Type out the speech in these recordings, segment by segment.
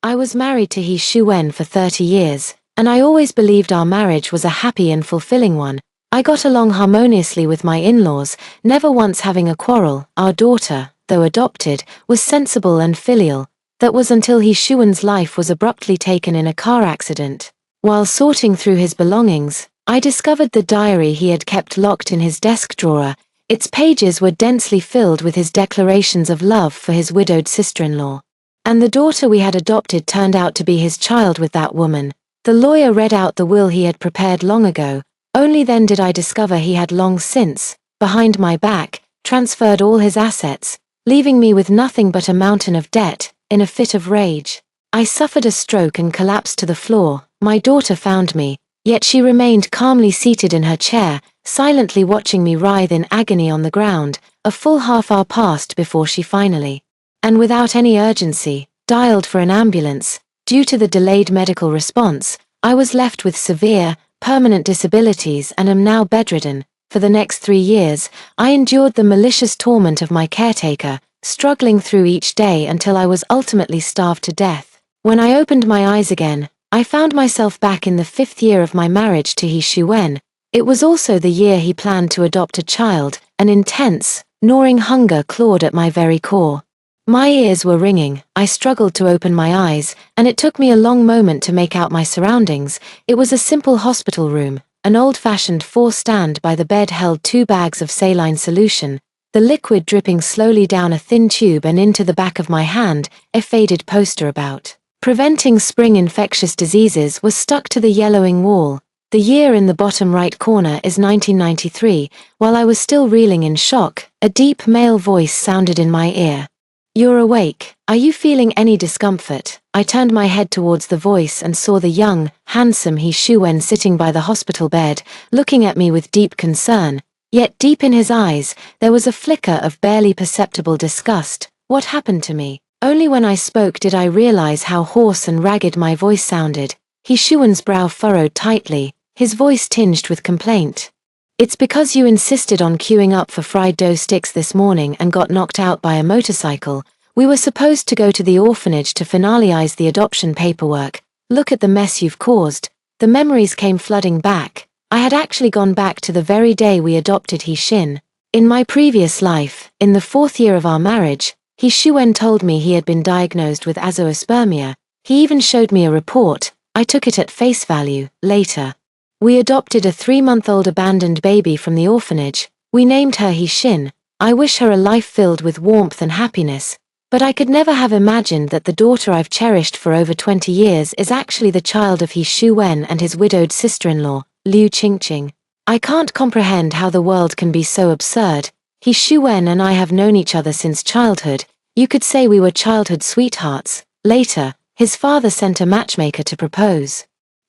I was married to He Shuwen for 30 years, and I always believed our marriage was a happy and fulfilling one. I got along harmoniously with my in-laws, never once having a quarrel. Our daughter, though adopted, was sensible and filial. That was until He Shuwen's life was abruptly taken in a car accident. While sorting through his belongings, I discovered the diary he had kept locked in his desk drawer. Its pages were densely filled with his declarations of love for his widowed sister-in-law. And the daughter we had adopted turned out to be his child with that woman. The lawyer read out the will he had prepared long ago. Only then did I discover he had long since, behind my back, transferred all his assets, leaving me with nothing but a mountain of debt. In a fit of rage, I suffered a stroke and collapsed to the floor. My daughter found me, yet she remained calmly seated in her chair, silently watching me writhe in agony on the ground. A full half-hour passed before she finally, and without any urgency, dialed for an ambulance. Due to the delayed medical response, I was left with severe, permanent disabilities and am now bedridden. For the next 3 years, I endured the malicious torment of my caretaker, struggling through each day until I was ultimately starved to death. When I opened my eyes again, I found myself back in the 5th year of my marriage to He Shuwen. It was also the year he planned to adopt a child. An intense, gnawing hunger clawed at my very core. My ears were ringing. I struggled to open my eyes, and it took me a long moment to make out my surroundings. It was a simple hospital room. An old-fashioned 4-stand by the bed held 2 bags of saline solution, the liquid dripping slowly down a thin tube and into the back of my hand. A faded poster about preventing spring infectious diseases was stuck to the yellowing wall. The year in the bottom right corner is 1993. While I was still reeling in shock, a deep male voice sounded in my ear. "You're awake. Are you feeling any discomfort?" I turned my head towards the voice and saw the young, handsome He Shuwen sitting by the hospital bed, looking at me with deep concern. Yet deep in his eyes, there was a flicker of barely perceptible disgust. What happened to me? Only when I spoke did I realize how hoarse and ragged my voice sounded. He Shuwen's brow furrowed tightly, his voice tinged with complaint. "It's because you insisted on queuing up for fried dough sticks this morning and got knocked out by a motorcycle. We were supposed to go to the orphanage to finalize the adoption paperwork. Look at the mess you've caused." The memories came flooding back. I had actually gone back to the very day we adopted He Shin. In my previous life, in the 4th year of our marriage, He Shuwen told me he had been diagnosed with azoospermia. He even showed me a report. I took it at face value. Later, we adopted a 3-month-old abandoned baby from the orphanage. We named her He Shin. I wish her a life filled with warmth and happiness. But I could never have imagined that the daughter I've cherished for over 20 years is actually the child of He Shuwen and his widowed sister-in-law, Liu Qingqing. I can't comprehend how the world can be so absurd. He Shuwen and I have known each other since childhood. You could say we were childhood sweethearts. Later, his father sent a matchmaker to propose,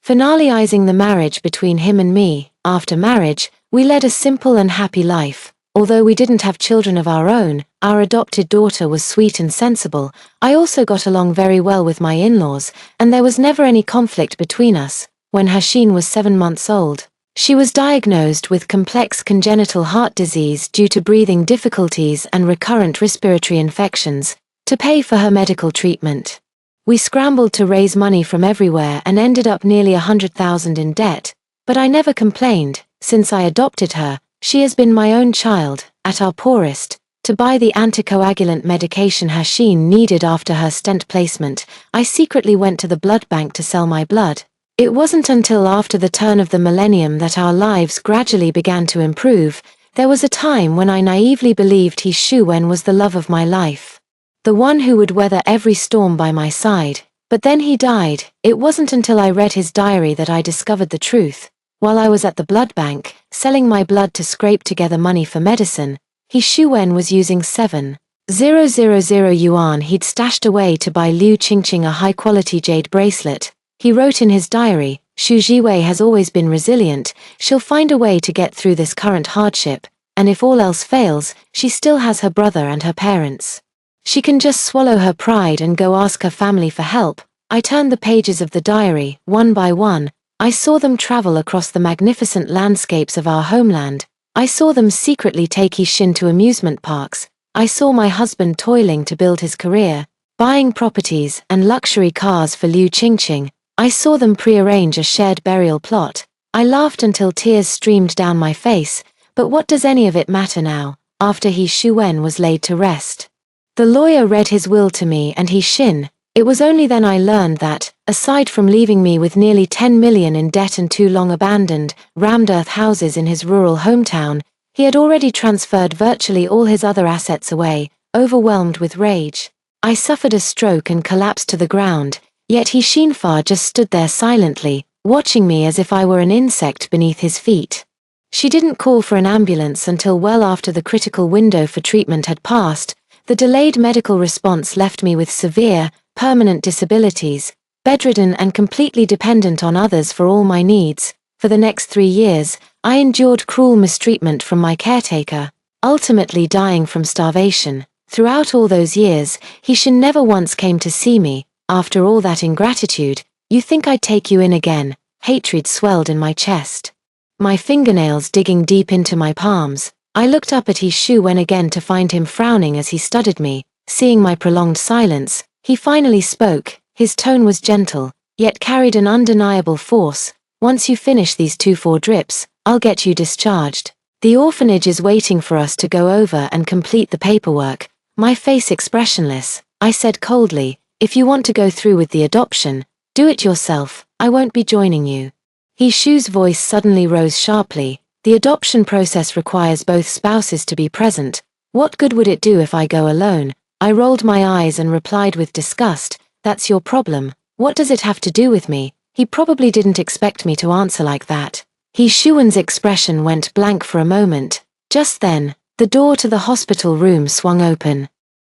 finalizing the marriage between him and me. After marriage, we led a simple and happy life. Although we didn't have children of our own, our adopted daughter was sweet and sensible. I also got along very well with my in-laws, and there was never any conflict between us. When Hashin was 7 months old, she was diagnosed with complex congenital heart disease due to breathing difficulties and recurrent respiratory infections. To pay for her medical treatment, we scrambled to raise money from everywhere and ended up nearly 100,000 in debt. But I never complained. Since I adopted her, she has been my own child. At our poorest, to buy the anticoagulant medication Hashin needed after her stent placement, I secretly went to the blood bank to sell my blood. It wasn't until after the turn of the millennium that our lives gradually began to improve. There was a time when I naively believed He Shuwen was the love of my life, the one who would weather every storm by my side. But then he died. It wasn't until I read his diary that I discovered the truth. While I was at the blood bank, selling my blood to scrape together money for medicine, He Shuwen was using 7,000 yuan he'd stashed away to buy Liu Qingqing a high-quality jade bracelet. He wrote in his diary, "Xu Jiwei has always been resilient. She'll find a way to get through this current hardship, and if all else fails, she still has her brother and her parents. She can just swallow her pride and go ask her family for help." I turned the pages of the diary, one by one. I saw them travel across the magnificent landscapes of our homeland. I saw them secretly take He Shin to amusement parks. I saw my husband toiling to build his career. buying properties and luxury cars for Liu Qingqing. I saw them prearrange a shared burial plot. I laughed until tears streamed down my face, but what does any of it matter now, after He Shuwen was laid to rest? The lawyer read his will to me and He Xin. It was only then I learned that, aside from leaving me with nearly 10 million in debt and 2 long-abandoned, rammed-earth houses in his rural hometown, he had already transferred virtually all his other assets away, overwhelmed with rage. I suffered a stroke and collapsed to the ground, yet He Xinfa just stood there silently, watching me as if I were an insect beneath his feet. She didn't call for an ambulance until well after the critical window for treatment had passed. The delayed medical response left me with severe, permanent disabilities, bedridden and completely dependent on others for all my needs. For the next 3 years, I endured cruel mistreatment from my caretaker, ultimately dying from starvation. Throughout all those years, He Xin never once came to see me. After all that ingratitude, you think I'd take you in again? Hatred swelled in my chest, my fingernails digging deep into my palms. I looked up at He Shuwen again to find him frowning as he studied me. Seeing my prolonged silence, he finally spoke. His tone was gentle, yet carried an undeniable force. Once you finish these 2-4 drips, I'll get you discharged. The orphanage is waiting for us to go over and complete the paperwork. My face expressionless, I said coldly, if you want to go through with the adoption, do it yourself, I won't be joining you. He Shu's voice suddenly rose sharply. The adoption process requires both spouses to be present. What good would it do if I go alone? I rolled my eyes and replied with disgust, that's your problem. What does it have to do with me? He probably didn't expect me to answer like that. He Shuwen's expression went blank for a moment. Just then, the door to the hospital room swung open.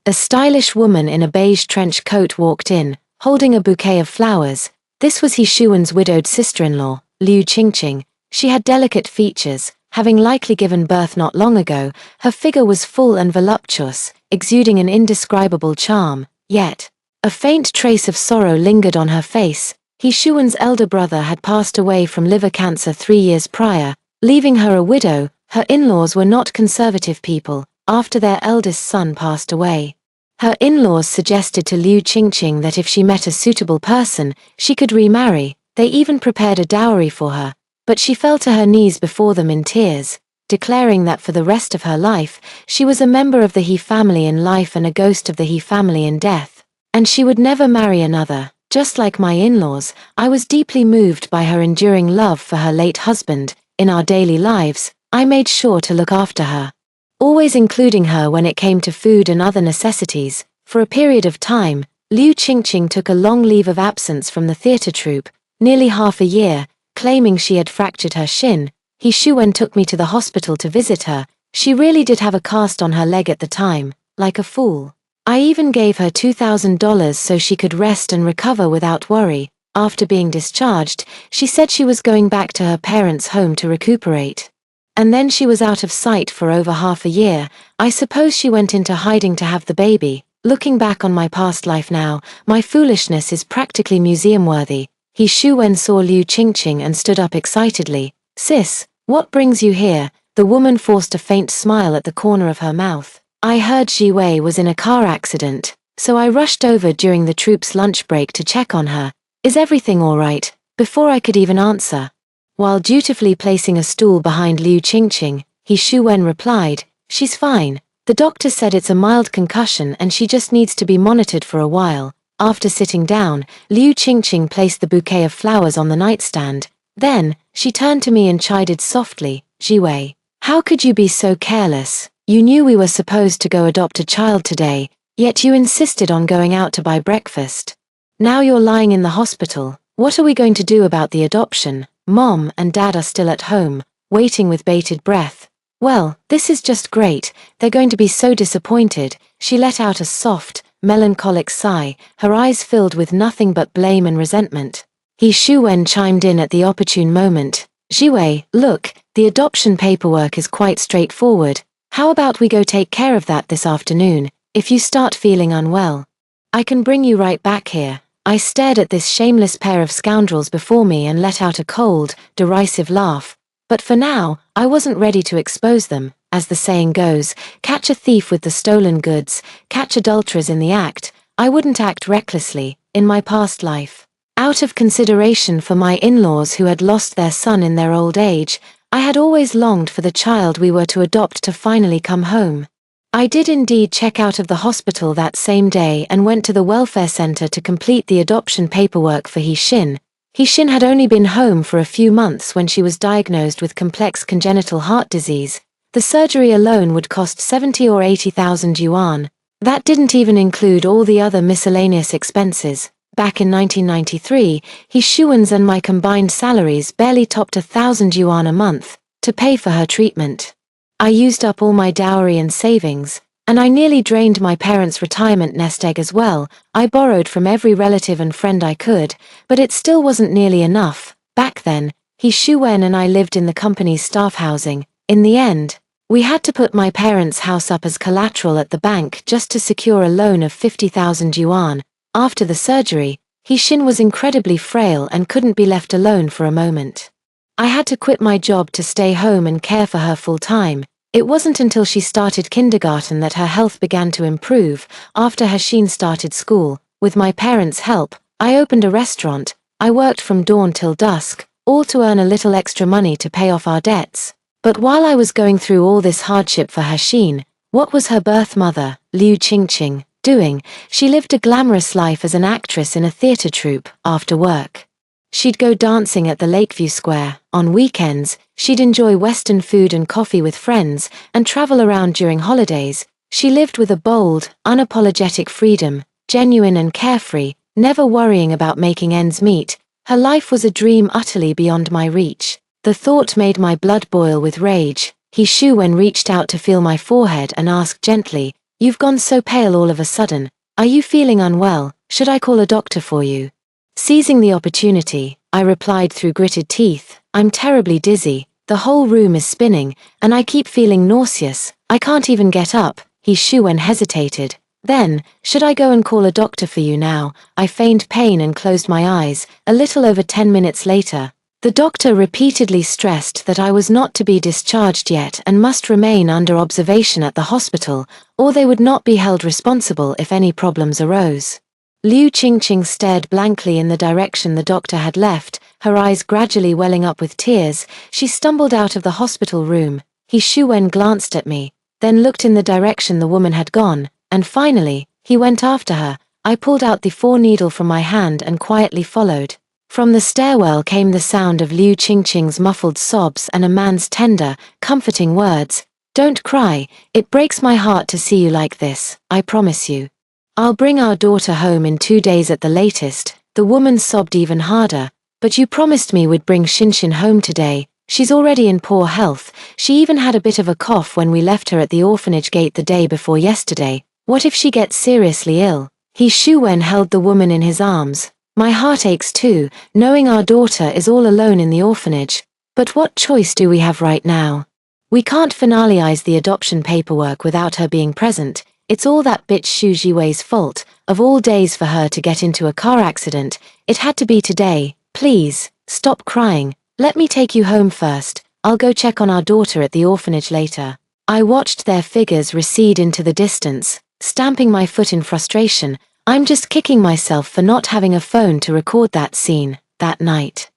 A stylish woman in a beige trench coat walked in, holding a bouquet of flowers. This was He Shuwen's widowed sister-in-law, Liu Qingqing. She had delicate features, having likely given birth not long ago. Her figure was full and voluptuous, exuding an indescribable charm, yet a faint trace of sorrow lingered on her face. He Shuwen's elder brother had passed away from liver cancer 3 years prior, leaving her a widow. Her in-laws were not conservative people. After their eldest son passed away, her in-laws suggested to Liu Qingqing that if she met a suitable person, she could remarry. They even prepared a dowry for her, but she fell to her knees before them in tears, declaring that for the rest of her life, she was a member of the He family in life and a ghost of the He family in death, and she would never marry another. Just like my in-laws, I was deeply moved by her enduring love for her late husband. In our daily lives, I made sure to look after her, always including her when it came to food and other necessities. For a period of time, Liu Qingqing took a long leave of absence from the theater troupe, nearly half a year, claiming she had fractured her shin. He Shuwen took me to the hospital to visit her. She really did have a cast on her leg at the time, like a fool. I even gave her $2,000 so she could rest and recover without worry. After being discharged, she said she was going back to her parents' home to recuperate. And then she was out of sight for over half a year. I suppose she went into hiding to have the baby. Looking back on my past life now, my foolishness is practically museum-worthy. He Shuwen saw Liu Qingqing and stood up excitedly. Sis, what brings you here? The woman forced a faint smile at the corner of her mouth. I heard Ji Wei was in a car accident, so I rushed over during the troupe's lunch break to check on her. Is everything all right? Before I could even answer, while dutifully placing a stool behind Liu Qingqing, He Shuwen replied, she's fine. The doctor said it's a mild concussion and she just needs to be monitored for a while. After sitting down, Liu Qingqing placed the bouquet of flowers on the nightstand. Then, she turned to me and chided softly, Ji Wei, how could you be so careless? You knew we were supposed to go adopt a child today, yet you insisted on going out to buy breakfast. Now you're lying in the hospital. What are we going to do about the adoption? Mom and Dad are still at home, waiting with bated breath. Well, this is just great. They're going to be so disappointed. She let out a soft, melancholic sigh, her eyes filled with nothing but blame and resentment. He Shuwen chimed in at the opportune moment. Ji Wei, look, the adoption paperwork is quite straightforward. How about we go take care of that this afternoon? If you start feeling unwell, I can bring you right back here. I stared at this shameless pair of scoundrels before me and let out a cold, derisive laugh. But for now, I wasn't ready to expose them. As the saying goes, catch a thief with the stolen goods, catch adulterers in the act. I wouldn't act recklessly, in my past life. Out of consideration for my in-laws who had lost their son in their old age, I had always longed for the child we were to adopt to finally come home. I did indeed check out of the hospital that same day and went to the welfare center to complete the adoption paperwork for He-shin. He-shin had only been home for a few months when she was diagnosed with complex congenital heart disease. The surgery alone would cost 70 or 80,000 yuan. That didn't even include all the other miscellaneous expenses. Back in 1993, He-shuan's and my combined salaries barely topped 1,000 yuan a month to pay for her treatment. I used up all my dowry and savings, and I nearly drained my parents' retirement nest egg as well. I borrowed from every relative and friend I could, but it still wasn't nearly enough. Back then, He-shuan and I lived in the company's staff housing. In the end, we had to put my parents' house up as collateral at the bank just to secure a loan of 50,000 yuan. After the surgery, He-shin was incredibly frail and couldn't be left alone for a moment. I had to quit my job to stay home and care for her full time. It wasn't until she started kindergarten that her health began to improve. After He-shin started school, with my parents' help, I opened a restaurant. I worked from dawn till dusk, all to earn a little extra money to pay off our debts. But while I was going through all this hardship for He-shin, what was her birth mother, Liu Qingqing, doing? She lived a glamorous life as an actress in a theater troupe. After work, she'd go dancing at the Lakeview Square. On weekends, she'd enjoy Western food and coffee with friends, and travel around during holidays. She lived with a bold, unapologetic freedom, genuine and carefree, never worrying about making ends meet. Her life was a dream utterly beyond my reach. The thought made my blood boil with rage. He-shuan reached out to feel my forehead and asked gently, "You've gone so pale all of a sudden. Are you feeling unwell? Should I call a doctor for you?" Seizing the opportunity, I replied through gritted teeth, "I'm terribly dizzy, the whole room is spinning, and I keep feeling nauseous. I can't even get up." He-shuan hesitated. Then, "Should I go and call a doctor for you now?" I feigned pain and closed my eyes. A little over 10 minutes later, the doctor repeatedly stressed that I was not to be discharged yet and must remain under observation at the hospital, or they would not be held responsible if any problems arose. Liu Qingqing stared blankly in the direction the doctor had left, her eyes gradually welling up with tears. She stumbled out of the hospital room. He-shuan glanced at me, then looked in the direction the woman had gone, and finally, he went after her. I pulled out the 4-needle from my hand and quietly followed. From the stairwell came the sound of Liu Qingqing's muffled sobs and a man's tender, comforting words. "Don't cry, it breaks my heart to see you like this, I promise you. I'll bring our daughter home in 2 days at the latest." The woman sobbed even harder. "But you promised me we'd bring Shinshin home today. She's already in poor health. She even had a bit of a cough when we left her at the orphanage gate the day before yesterday. What if she gets seriously ill?" He-shuan held the woman in his arms. "My heart aches too, knowing our daughter is all alone in the orphanage. But what choice do we have right now? We can't finalize the adoption paperwork without her being present. It's all that bitch Xu Jiwei's fault. Of all days for her to get into a car accident, it had to be today. Please, stop crying. Let me take you home first. I'll go check on our daughter at the orphanage later." I watched their figures recede into the distance, stamping my foot in frustration. I'm just kicking myself for not having a phone to record that scene. That night,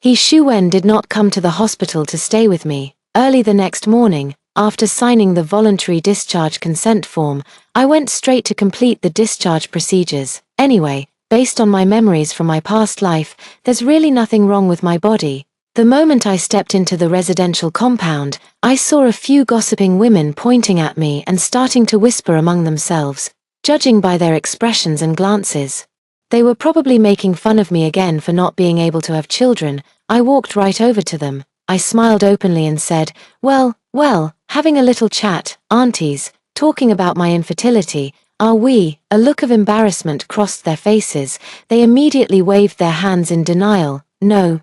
He-shuan did not come to the hospital to stay with me. Early the next morning, after signing the voluntary discharge consent form, I went straight to complete the discharge procedures. Anyway, based on my memories from my past life, there's really nothing wrong with my body. The moment I stepped into the residential compound, I saw a few gossiping women pointing at me and starting to whisper among themselves, judging by their expressions and glances. They were probably making fun of me again for not being able to have children. I walked right over to them. I smiled openly and said, well, having a little chat, aunties, talking about my infertility, are we?" A look of embarrassment crossed their faces. They immediately waved their hands in denial. No.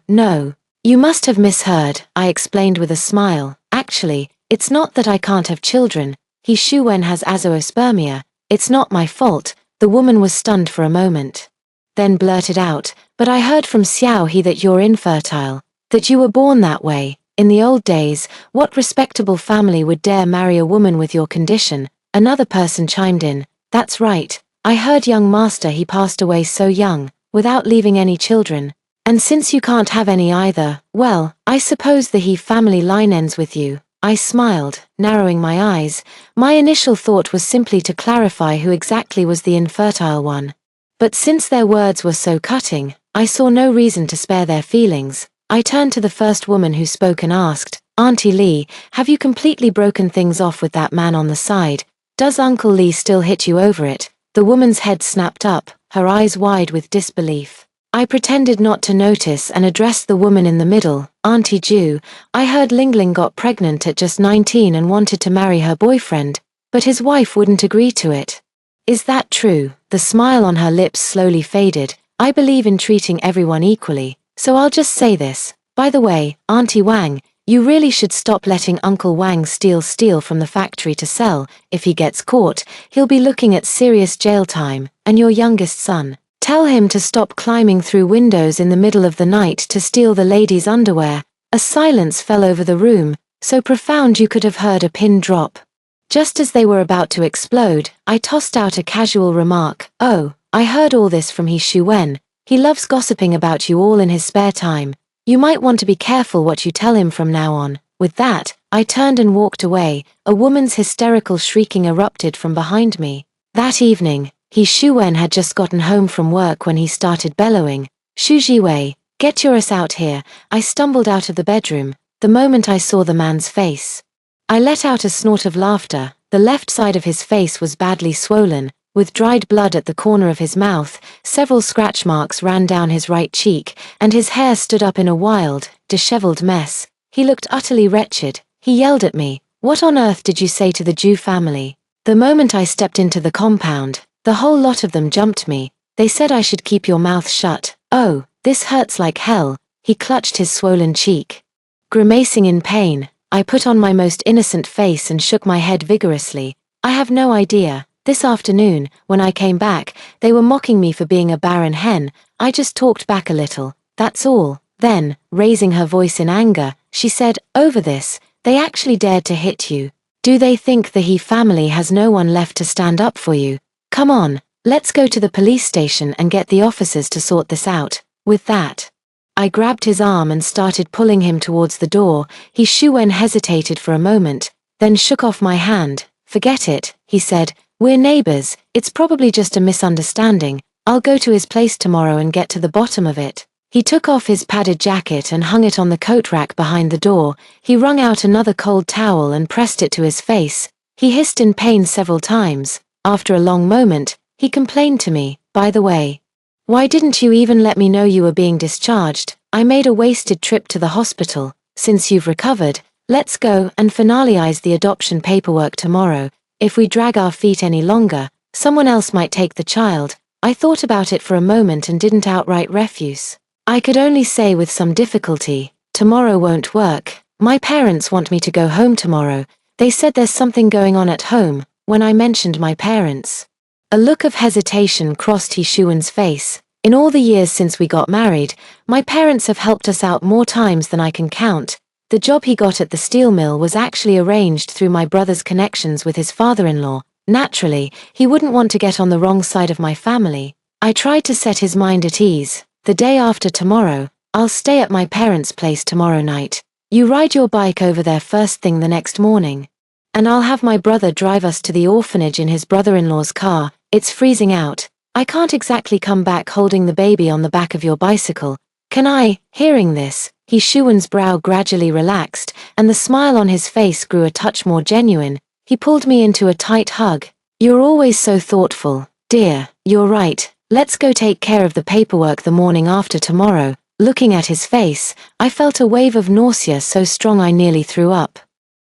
You must have misheard," I explained with a smile. "Actually, it's not that I can't have children. He-shuan has azoospermia. It's not my fault." The woman was stunned for a moment, then blurted out, "But I heard from Xiao He that you're infertile, that you were born that way. In the old days, what respectable family would dare marry a woman with your condition?" Another person chimed in, "That's right, I heard young master he passed away so young, without leaving any children. And since you can't have any either, well, I suppose the he family line ends with you. I smiled, narrowing my eyes. My initial thought was simply to clarify who exactly was the infertile one. But since their words were so cutting, I saw no reason to spare their feelings. I turned to the first woman who spoke and asked, "Auntie Lee, have you completely broken things off with that man on the side? Does Uncle Lee still hit you over it?" The woman's head snapped up, her eyes wide with disbelief. I pretended not to notice and addressed the woman in the middle. "Auntie Ju, I heard Lingling got pregnant at just 19 and wanted to marry her boyfriend, but his wife wouldn't agree to it. Is that true?" The smile on her lips slowly faded. "I believe in treating everyone equally, so I'll just say this. By the way, Auntie Wang, you really should stop letting Uncle Wang steal steel from the factory to sell. If he gets caught, he'll be looking at serious jail time. And your youngest son, tell him to stop climbing through windows in the middle of the night to steal the ladies' underwear." A silence fell over the room, so profound you could have heard a pin drop. Just as they were about to explode, I tossed out a casual remark. "Oh, I heard all this from He Shuwen. He loves gossiping about you all in his spare time. You might want to be careful what you tell him from now on." With that, I turned and walked away. A woman's hysterical shrieking erupted from behind me. That evening, He Shuwen had just gotten home from work when he started bellowing, "Shu Jiwei, get your ass out here." I stumbled out of the bedroom, the moment I saw the man's face. I let out a snort of laughter. The left side of his face was badly swollen, with dried blood at the corner of his mouth. Several scratch marks ran down his right cheek, and his hair stood up in a wild, disheveled mess. He looked utterly wretched. He yelled at me, "What on earth did you say to the Jew family?" The moment I stepped into the compound, the whole lot of them jumped me. They said I should keep your mouth shut. "Oh, this hurts like hell." He clutched his swollen cheek. Grimacing in pain, I put on my most innocent face and shook my head vigorously. "I have no idea. This afternoon, when I came back, they were mocking me for being a barren hen. I just talked back a little, that's all." Then, raising her voice in anger, she said, "Over this, they actually dared to hit you. Do they think the He family has no one left to stand up for you? Come on, let's go to the police station and get the officers to sort this out." With that, I grabbed his arm and started pulling him towards the door. He Shuwen hesitated for a moment, then shook off my hand. "Forget it," he said. "We're neighbors, it's probably just a misunderstanding. I'll go to his place tomorrow and get to the bottom of it." He took off his padded jacket and hung it on the coat rack behind the door. He wrung out another cold towel and pressed it to his face. He hissed in pain several times. After a long moment, he complained to me, "By the way, why didn't you even let me know you were being discharged? I made a wasted trip to the hospital. Since you've recovered, let's go and finalize the adoption paperwork tomorrow. If we drag our feet any longer, someone else might take the child." I thought about it for a moment and didn't outright refuse. I could only say with some difficulty, "Tomorrow won't work. My parents want me to go home tomorrow. They said there's something going on at home." When I mentioned my parents, a look of hesitation crossed He Shuwen's face. "In all the years since we got married, my parents have helped us out more times than I can count. The job he got at the steel mill was actually arranged through my brother's connections with his father-in-law. Naturally, he wouldn't want to get on the wrong side of my family." I tried to set his mind at ease. "The day after tomorrow, I'll stay at my parents' place tomorrow night. You ride your bike over there first thing the next morning. And I'll have my brother drive us to the orphanage in his brother-in-law's car. It's freezing out. I can't exactly come back holding the baby on the back of your bicycle. Can I?" Hearing this, He Shuwen's brow gradually relaxed, and the smile on his face grew a touch more genuine. He pulled me into a tight hug. "You're always so thoughtful, dear. You're right. Let's go take care of the paperwork the morning after tomorrow." Looking at his face, I felt a wave of nausea so strong I nearly threw up.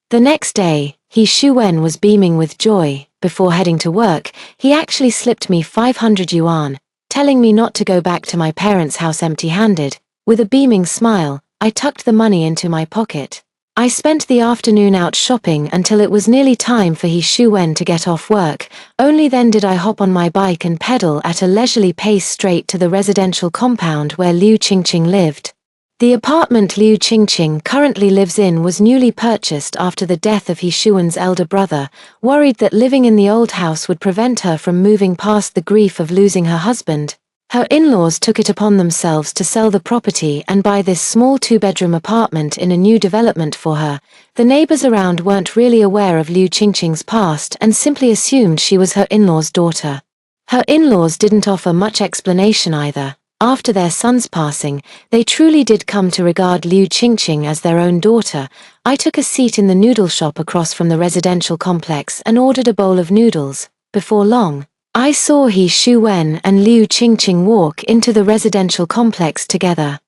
The next day, He Shuwen was beaming with joy. Before heading to work, he actually slipped me 500 yuan, telling me not to go back to my parents' house empty-handed. With a beaming smile, I tucked the money into my pocket. I spent the afternoon out shopping until it was nearly time for He Shuwen to get off work. Only then did I hop on my bike and pedal at a leisurely pace straight to the residential compound where Liu Qingqing lived. The apartment Liu Qingqing currently lives in was newly purchased after the death of He Shuwen's elder brother, worried that living in the old house would prevent her from moving past the grief of losing her husband. Her in-laws took it upon themselves to sell the property and buy this small two-bedroom apartment in a new development for her. The neighbors around weren't really aware of Liu Qingqing's past and simply assumed she was her in-laws' daughter. Her in-laws didn't offer much explanation either. After their son's passing, they truly did come to regard Liu Qingqing as their own daughter. I took a seat in the noodle shop across from the residential complex and ordered a bowl of noodles. Before long, I saw He Shuwen and Liu Qingqing walk into the residential complex together.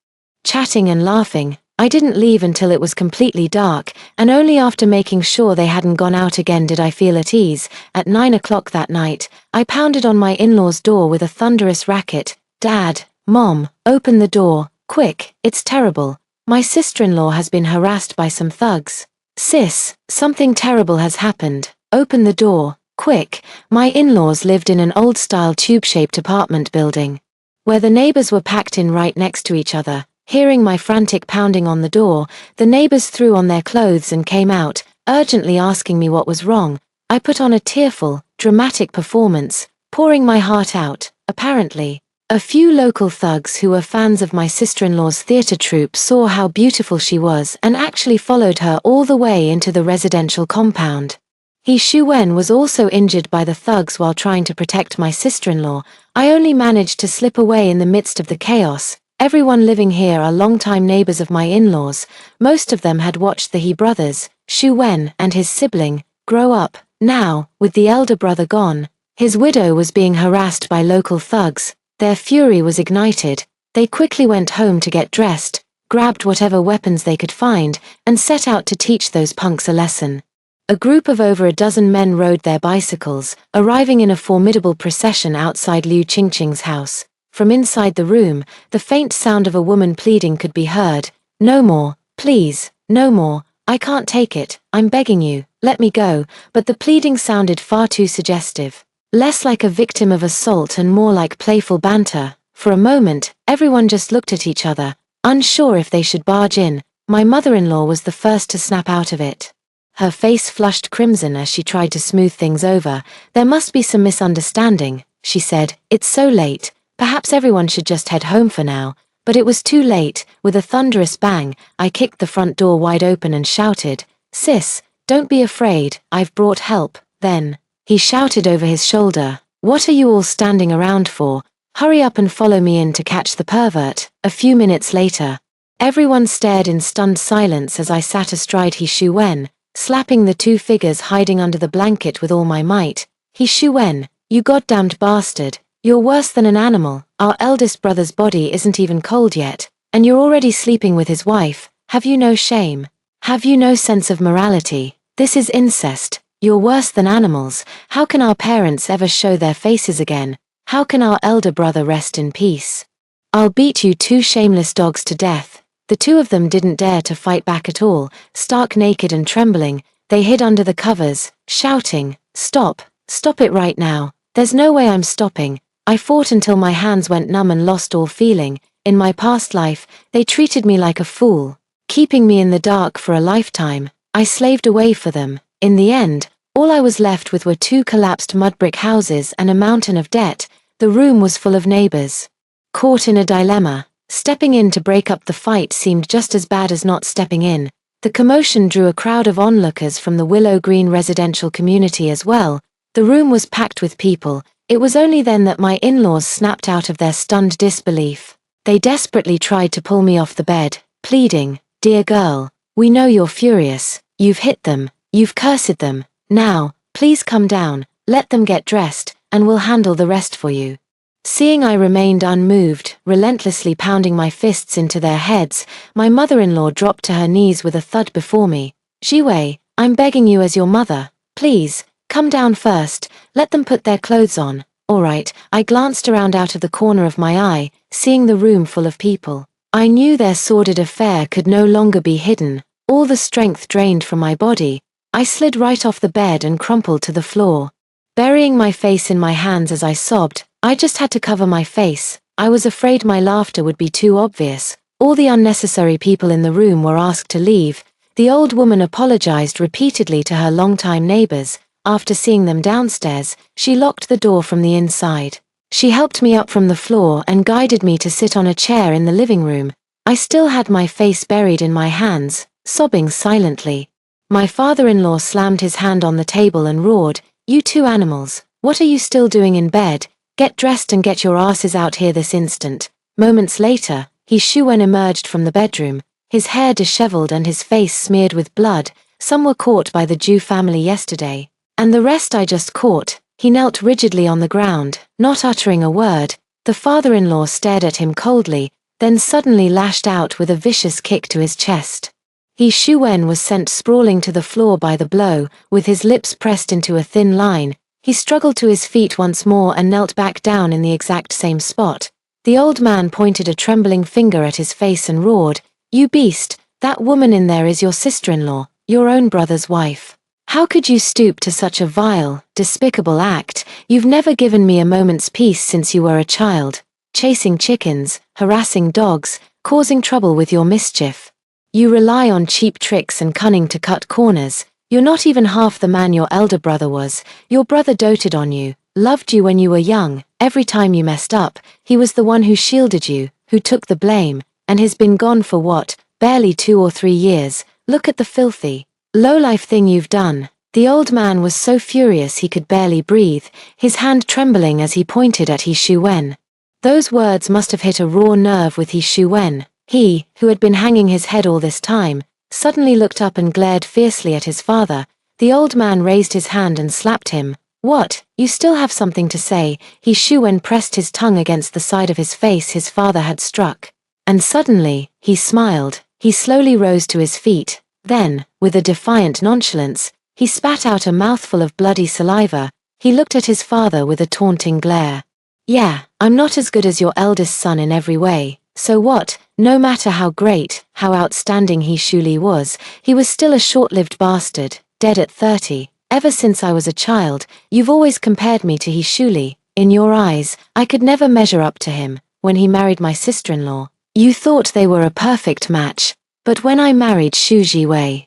Chatting and laughing, I didn't leave until it was completely dark, and only after making sure they hadn't gone out again did I feel at ease. At 9 o'clock that night, I pounded on my in-laws' door with a thunderous racket. "Dad, Mom, open the door, quick, it's terrible. My sister-in-law has been harassed by some thugs. Sis, something terrible has happened, open the door, quick." My in-laws lived in an old-style tube-shaped apartment building, where the neighbors were packed in right next to each other. Hearing my frantic pounding on the door, the neighbors threw on their clothes and came out, urgently asking me what was wrong. I put on a tearful, dramatic performance, pouring my heart out. Apparently, a few local thugs who were fans of my sister-in-law's theater troupe saw how beautiful she was and actually followed her all the way into the residential compound. He Shuwen was also injured by the thugs while trying to protect my sister-in-law. I only managed to slip away in the midst of the chaos. Everyone living here are longtime neighbors of my in-laws. Most of them had watched the He brothers, Shuwen and his sibling, grow up. Now, with the elder brother gone, his widow was being harassed by local thugs. Their fury was ignited. They quickly went home to get dressed, grabbed whatever weapons they could find, and set out to teach those punks a lesson. A group of over a dozen men rode their bicycles, arriving in a formidable procession outside Liu Qingqing's house. From inside the room, the faint sound of a woman pleading could be heard. "No more, please, no more, I can't take it, I'm begging you, let me go." But the pleading sounded far too suggestive. Less like a victim of assault and more like playful banter. For a moment, everyone just looked at each other, unsure if they should barge in. My mother-in-law was the first to snap out of it. Her face flushed crimson as she tried to smooth things over. "There must be some misunderstanding," she said. "It's so late, perhaps everyone should just head home for now." But it was too late. With a thunderous bang, I kicked the front door wide open and shouted, "Sis, don't be afraid, I've brought help." Then, he shouted over his shoulder, "What are you all standing around for? Hurry up and follow me in to catch the pervert." A few minutes later, everyone stared in stunned silence as I sat astride He Shuwen, slapping the two figures hiding under the blanket with all my might. "He Shuwen, you goddamned bastard, you're worse than an animal. Our eldest brother's body isn't even cold yet, and you're already sleeping with his wife. Have you no shame? Have you no sense of morality? This is incest. You're worse than animals. How can our parents ever show their faces again? How can our elder brother rest in peace? I'll beat you two shameless dogs to death." The two of them didn't dare to fight back at all. Stark naked and trembling, they hid under the covers, shouting, "Stop, stop it right now." There's no way I'm stopping. I fought until my hands went numb and lost all feeling. In my past life, they treated me like a fool, keeping me in the dark for a lifetime. I slaved away for them. In the end, all I was left with were two collapsed mud brick houses and a mountain of debt. The room was full of neighbors, caught in a dilemma. Stepping in to break up the fight seemed just as bad as not stepping in. The commotion drew a crowd of onlookers from the Willow Green residential community as well. The room was packed with people. It was only then that my in-laws snapped out of their stunned disbelief. They desperately tried to pull me off the bed, pleading, "Dear girl, we know you're furious. You've hit them. You've cursed them. Now, please come down, let them get dressed, and we'll handle the rest for you." Seeing I remained unmoved, relentlessly pounding my fists into their heads, my mother-in-law dropped to her knees with a thud before me. "Jiwei, I'm begging you as your mother. Please, come down first, let them put their clothes on." "All right." I glanced around out of the corner of my eye, seeing the room full of people. I knew their sordid affair could no longer be hidden. All the strength drained from my body, I slid right off the bed and crumpled to the floor. Burying my face in my hands as I sobbed, I just had to cover my face. I was afraid my laughter would be too obvious. All the unnecessary people in the room were asked to leave. The old woman apologized repeatedly to her longtime neighbors. After seeing them downstairs, she locked the door from the inside. She helped me up from the floor and guided me to sit on a chair in the living room. I still had my face buried in my hands, sobbing silently. My father-in-law slammed his hand on the table and roared, "You two animals, what are you still doing in bed? Get dressed and get your asses out here this instant." Moments later, Shu-wen emerged from the bedroom, his hair disheveled and his face smeared with blood. Some were caught by the Jew family yesterday, and the rest I just caught. He knelt rigidly on the ground, not uttering a word. The father-in-law stared at him coldly, then suddenly lashed out with a vicious kick to his chest. Shu-wen was sent sprawling to the floor by the blow, with his lips pressed into a thin line. He struggled to his feet once more and knelt back down in the exact same spot. The old man pointed a trembling finger at his face and roared, "You beast, that woman in there is your sister-in-law, your own brother's wife. How could you stoop to such a vile, despicable act? You've never given me a moment's peace since you were a child, chasing chickens, harassing dogs, causing trouble with your mischief. You rely on cheap tricks and cunning to cut corners. You're not even half the man your elder brother was. Your brother doted on you, loved you when you were young. Every time you messed up, he was the one who shielded you, who took the blame, and has been gone for what, barely 2 or 3 years. Look at the filthy, low-life thing you've done." The old man was so furious he could barely breathe, his hand trembling as he pointed at Shu-wen. Those words must have hit a raw nerve with Shu-wen. He, who had been hanging his head all this time, suddenly looked up and glared fiercely at his father. The old man raised his hand and slapped him. "What, you still have something to say?" Shu-wen pressed his tongue against the side of his face his father had struck. And suddenly, he smiled. He slowly rose to his feet. Then, with a defiant nonchalance, he spat out a mouthful of bloody saliva. He looked at his father with a taunting glare. "Yeah, I'm not as good as your eldest son in every way. So what? No matter how great, how outstanding he surely was, he was still a short-lived bastard, dead at 30. Ever since I was a child, you've always compared me to Shuli. In your eyes, I could never measure up to him. When he married my sister-in-law, you thought they were a perfect match. But when I married Shu Jiwei,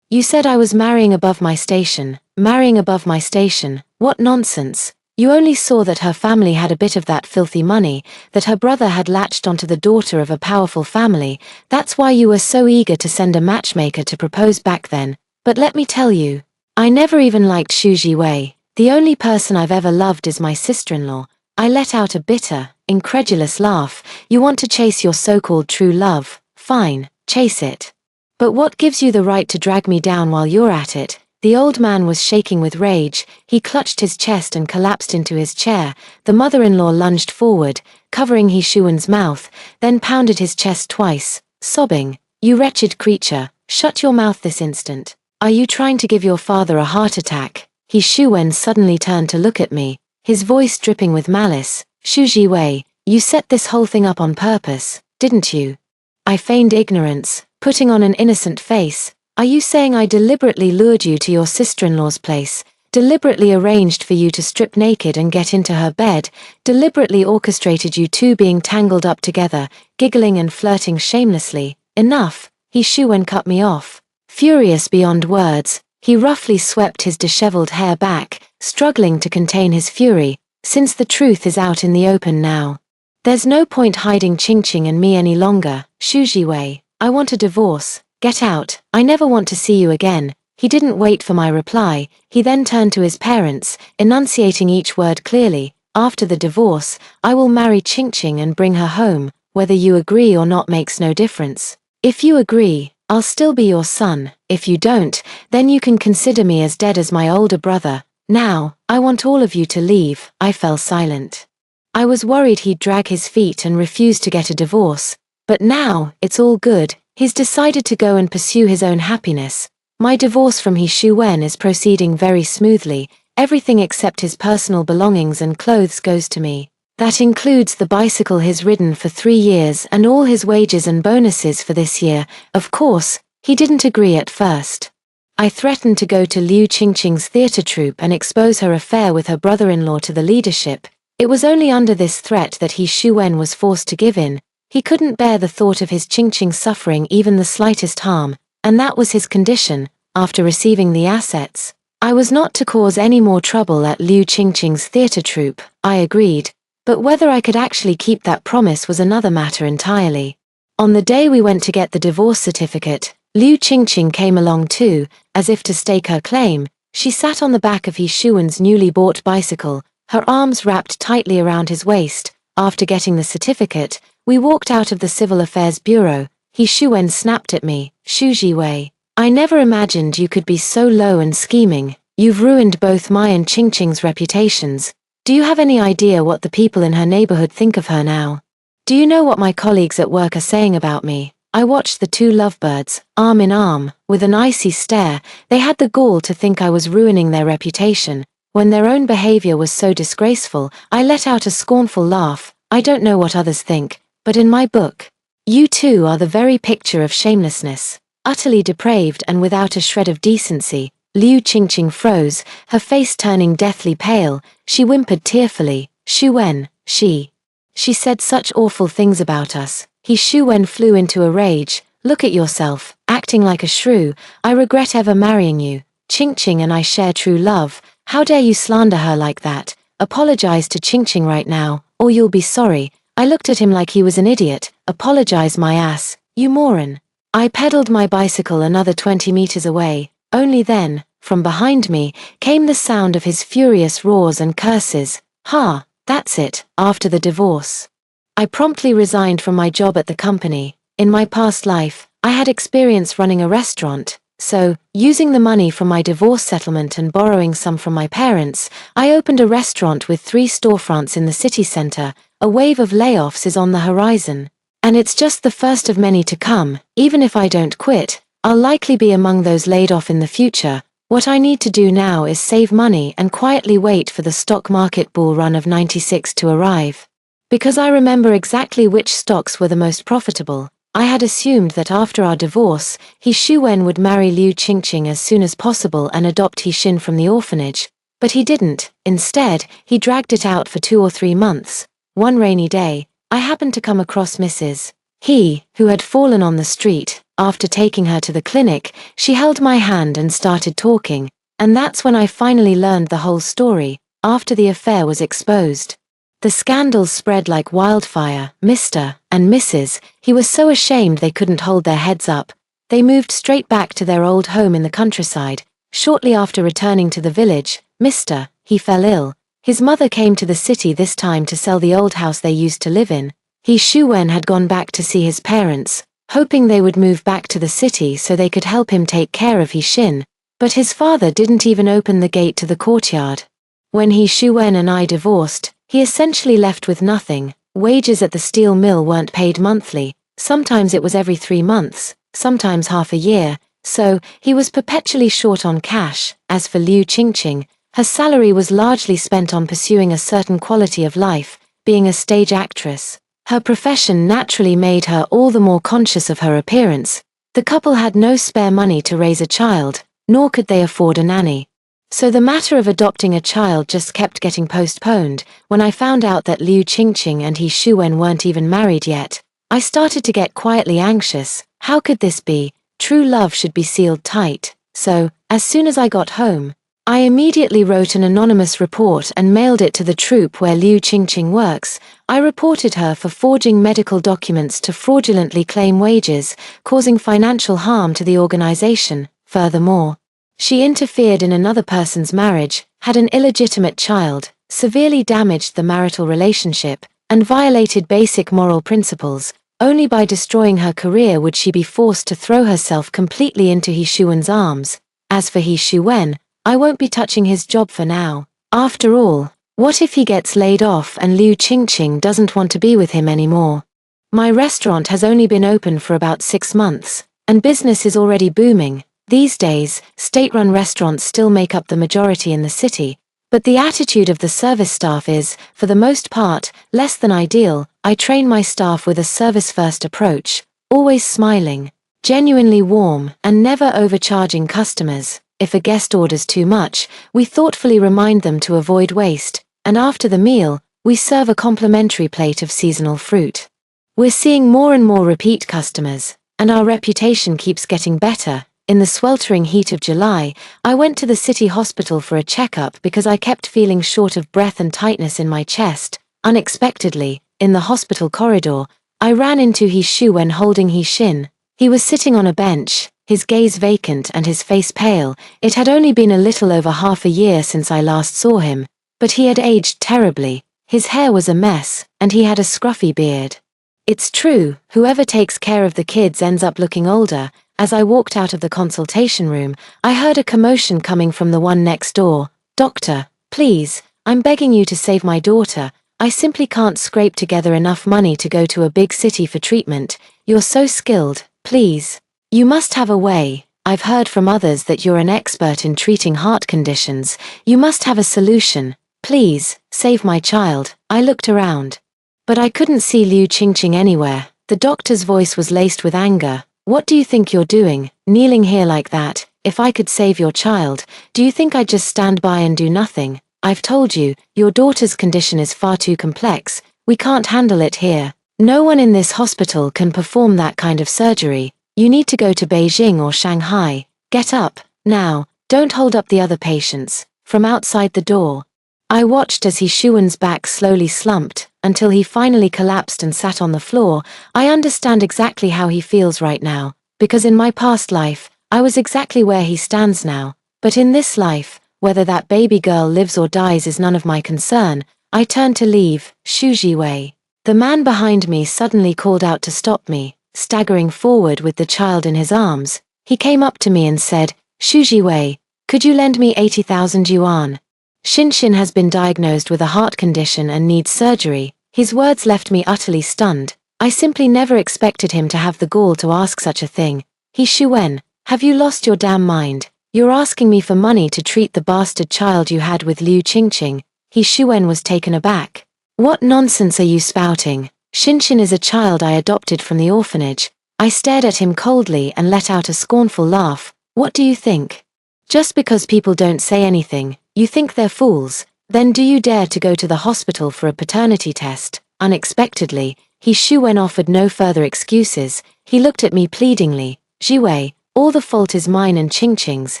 you said I was marrying above my station. Marrying above my station, what nonsense. You only saw that her family had a bit of that filthy money, that her brother had latched onto the daughter of a powerful family. That's why you were so eager to send a matchmaker to propose back then. But let me tell you, I never even liked Shu Jiwei. The only person I've ever loved is my sister-in-law." I let out a bitter, incredulous laugh. "You want to chase your so-called true love? Fine, chase it. But what gives you the right to drag me down while you're at it?" The old man was shaking with rage. He clutched his chest and collapsed into his chair. The mother-in-law lunged forward, covering Shu-wen's mouth, then pounded his chest twice, sobbing, "You wretched creature, shut your mouth this instant. Are you trying to give your father a heart attack?" Shu-wen suddenly turned to look at me, his voice dripping with malice. "Shu Jiwei, you set this whole thing up on purpose, didn't you?" I feigned ignorance, putting on an innocent face. "Are you saying I deliberately lured you to your sister-in-law's place, deliberately arranged for you to strip naked and get into her bed, deliberately orchestrated you two being tangled up together, giggling and flirting shamelessly? Enough!" Shu-wen cut me off. Furious beyond words, he roughly swept his disheveled hair back, struggling to contain his fury. "Since the truth is out in the open now, there's no point hiding Ching-Ching and me any longer. Shu Jiwei, I want a divorce. Get out. I never want to see you again." He didn't wait for my reply. He then turned to his parents, enunciating each word clearly. "After the divorce, I will marry Ching-Ching and bring her home. Whether you agree or not makes no difference. If you agree, I'll still be your son. If you don't, then you can consider me as dead as my older brother. Now, I want all of you to leave." I fell silent. I was worried he'd drag his feet and refuse to get a divorce. But now, it's all good. He's decided to go and pursue his own happiness. My divorce from Shu-wen is proceeding very smoothly. Everything except his personal belongings and clothes goes to me. That includes the bicycle he's ridden for 3 years and all his wages and bonuses for this year. Of course, he didn't agree at first. I threatened to go to Liu Ching-Ching's theater troupe and expose her affair with her brother-in-law to the leadership. It was only under this threat that Shu-wen was forced to give in. He couldn't bear the thought of his Qingqing suffering even the slightest harm, and that was his condition, after receiving the assets. I was not to cause any more trouble at Liu Qingqing's theatre troupe, I agreed, but whether I could actually keep that promise was another matter entirely. On the day we went to get the divorce certificate, Liu Qingqing came along too, as if to stake her claim. She sat on the back of He Shuwen's newly bought bicycle, her arms wrapped tightly around his waist. After getting the certificate, we walked out of the Civil Affairs Bureau. He Shuwen snapped at me, "Shu Wei, I never imagined you could be so low and scheming. You've ruined both my and Qingqing's reputations. Do you have any idea what the people in her neighborhood think of her now? Do you know what my colleagues at work are saying about me?" I watched the two lovebirds, arm in arm, with an icy stare. They had the gall to think I was ruining their reputation. When their own behavior was so disgraceful, I let out a scornful laugh. I don't know what others think, but in my book, you two are the very picture of shamelessness. Utterly depraved and without a shred of decency. Liu Qingqing froze, her face turning deathly pale. She whimpered tearfully, "Shuwen, she said such awful things about us." He Shuwen flew into a rage. "Look at yourself, acting like a shrew. I regret ever marrying you. Qingqing and I share true love. How dare you slander her like that? Apologize to Qingqing right now, or you'll be sorry." I looked at him like he was an idiot. "Apologize my ass, you moron." I pedaled my bicycle another 20 meters away. Only then, from behind me, came the sound of his furious roars and curses. "Ha, that's it, after the divorce." I promptly resigned from my job at the company. In my past life, I had experience running a restaurant, so, using the money from my divorce settlement and borrowing some from my parents, I opened a restaurant with 3 storefronts in the city center. A wave of layoffs is on the horizon. And it's just the first of many to come. Even if I don't quit, I'll likely be among those laid off in the future. What I need to do now is save money and quietly wait for the stock market bull run of '96 to arrive. Because I remember exactly which stocks were the most profitable, I had assumed that after our divorce, He Shuwen would marry Liu Qingqing as soon as possible and adopt He Xin from the orphanage. But he didn't. Instead, he dragged it out for 2 or 3 months. One rainy day, I happened to come across Mrs. He, who had fallen on the street. After taking her to the clinic, she held my hand and started talking, and that's when I finally learned the whole story, after the affair was exposed. The scandal spread like wildfire. Mr. and Mrs. He was so ashamed they couldn't hold their heads up. They moved straight back to their old home in the countryside. Shortly after returning to the village, Mr. He fell ill. His mother came to the city this time to sell the old house they used to live in. He Shuwen had gone back to see his parents, hoping they would move back to the city so they could help him take care of He Xin, but his father didn't even open the gate to the courtyard. When He Shuwen and I divorced, he essentially left with nothing. Wages at the steel mill weren't paid monthly, sometimes it was every 3 months, sometimes half a year, so he was perpetually short on cash. As for Liu Qingqing, her salary was largely spent on pursuing a certain quality of life, being a stage actress. Her profession naturally made her all the more conscious of her appearance. The couple had no spare money to raise a child, nor could they afford a nanny. So the matter of adopting a child just kept getting postponed. When I found out that Liu Qingqing and He Shuwen weren't even married yet, I started to get quietly anxious. How could this be? True love should be sealed tight. So, as soon as I got home, I immediately wrote an anonymous report and mailed it to the troupe where Liu Qingqing works. I reported her for forging medical documents to fraudulently claim wages, causing financial harm to the organization. Furthermore, she interfered in another person's marriage, had an illegitimate child, severely damaged the marital relationship, and violated basic moral principles. Only by destroying her career would she be forced to throw herself completely into He Shuwen's arms. As for He Shuwen, I won't be touching his job for now. After all, what if he gets laid off and Liu Qingqing doesn't want to be with him anymore? My restaurant has only been open for about 6 months, and business is already booming. These days, state-run restaurants still make up the majority in the city, but the attitude of the service staff is, for the most part, less than ideal. I train my staff with a service-first approach, always smiling, genuinely warm, and never overcharging customers. If a guest orders too much, we thoughtfully remind them to avoid waste, and after the meal, we serve a complimentary plate of seasonal fruit. We're seeing more and more repeat customers, and our reputation keeps getting better. In the sweltering heat of July, I went to the city hospital for a checkup because I kept feeling short of breath and tightness in my chest. Unexpectedly, in the hospital corridor, I ran into He Shu-wen holding He Shin. He was sitting on a bench, his gaze vacant and his face pale. It had only been a little over half a year since I last saw him, but he had aged terribly. His hair was a mess, and he had a scruffy beard. It's true, whoever takes care of the kids ends up looking older. As I walked out of the consultation room, I heard a commotion coming from the one next door. "Doctor, please, I'm begging you to save my daughter. I simply can't scrape together enough money to go to a big city for treatment. You're so skilled, please. You must have a way. I've heard from others that you're an expert in treating heart conditions. You must have a solution. Please, save my child." I looked around, but I couldn't see Liu Qingqing anywhere. The doctor's voice was laced with anger. "What do you think you're doing, kneeling here like that? If I could save your child, do you think I'd just stand by and do nothing? I've told you, your daughter's condition is far too complex. We can't handle it here. No one in this hospital can perform that kind of surgery. You need to go to Beijing or Shanghai. Get up, now, don't hold up the other patients." From outside the door, I watched as He Shu-wen's back slowly slumped, until he finally collapsed and sat on the floor. I understand exactly how he feels right now, because in my past life, I was exactly where he stands now. But in this life, whether that baby girl lives or dies is none of my concern. I turned to leave. "Shu Jiwei." The man behind me suddenly called out to stop me. Staggering forward with the child in his arms, he came up to me and said, "Shu Jiwei, could you lend me 80,000 yuan? Shinshin has been diagnosed with a heart condition and needs surgery." His words left me utterly stunned. I simply never expected him to have the gall to ask such a thing. "He Shu-wen, have you lost your damn mind? You're asking me for money to treat the bastard child you had with Liu Qingqing." He Shu-wen was taken aback. "What nonsense are you spouting? Shinshin is a child I adopted from the orphanage." I stared at him coldly and let out a scornful laugh. "What do you think? Just because people don't say anything, you think they're fools? Then do you dare to go to the hospital for a paternity test?" Unexpectedly, He Shu-wen offered no further excuses. He looked at me pleadingly. "Jiwei, all the fault is mine and Qingqing's.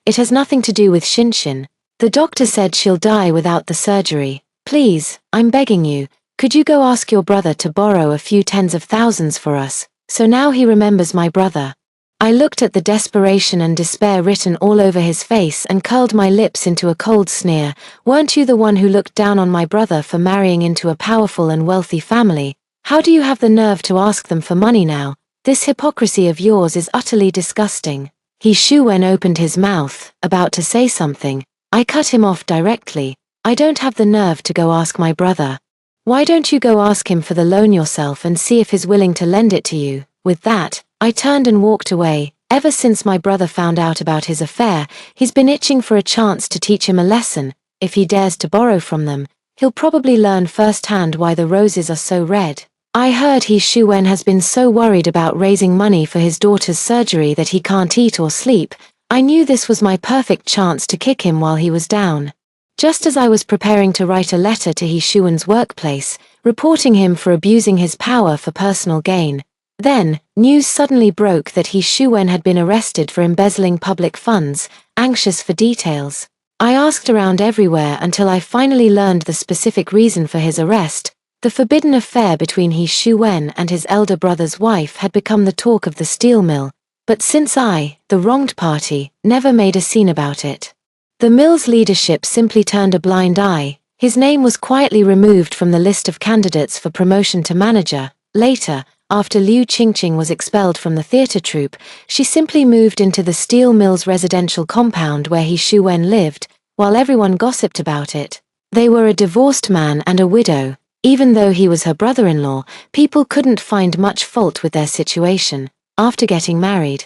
It has nothing to do with Shinshin. The doctor said she'll die without the surgery. Please, I'm begging you, could you go ask your brother to borrow a few tens of thousands for us, so now he remembers my brother?" I looked at the desperation and despair written all over his face and curled my lips into a cold sneer. "Weren't you the one who looked down on my brother for marrying into a powerful and wealthy family? How do you have the nerve to ask them for money now? This hypocrisy of yours is utterly disgusting." He Shu-wen opened his mouth, about to say something. I cut him off directly. "I don't have the nerve to go ask my brother. Why don't you go ask him for the loan yourself and see if he's willing to lend it to you?" With that, I turned and walked away. Ever since my brother found out about his affair, he's been itching for a chance to teach him a lesson. If he dares to borrow from them, he'll probably learn firsthand why the roses are so red. I heard He Shu-wen has been so worried about raising money for his daughter's surgery that he can't eat or sleep. I knew this was my perfect chance to kick him while he was down. Just as I was preparing to write a letter to He Shu-wen's workplace, reporting him for abusing his power for personal gain, then, news suddenly broke that He Shu-wen had been arrested for embezzling public funds. Anxious for details, I asked around everywhere until I finally learned the specific reason for his arrest. The forbidden affair between He Shu-wen and his elder brother's wife had become the talk of the steel mill, but since I, the wronged party, never made a scene about it, the mill's leadership simply turned a blind eye. His name was quietly removed from the list of candidates for promotion to manager. Later, after Liu Qingqing was expelled from the theater troupe, she simply moved into the steel mill's residential compound where He Shu-wen lived, while everyone gossiped about it. They were a divorced man and a widow. Even though he was her brother-in-law, people couldn't find much fault with their situation. After getting married,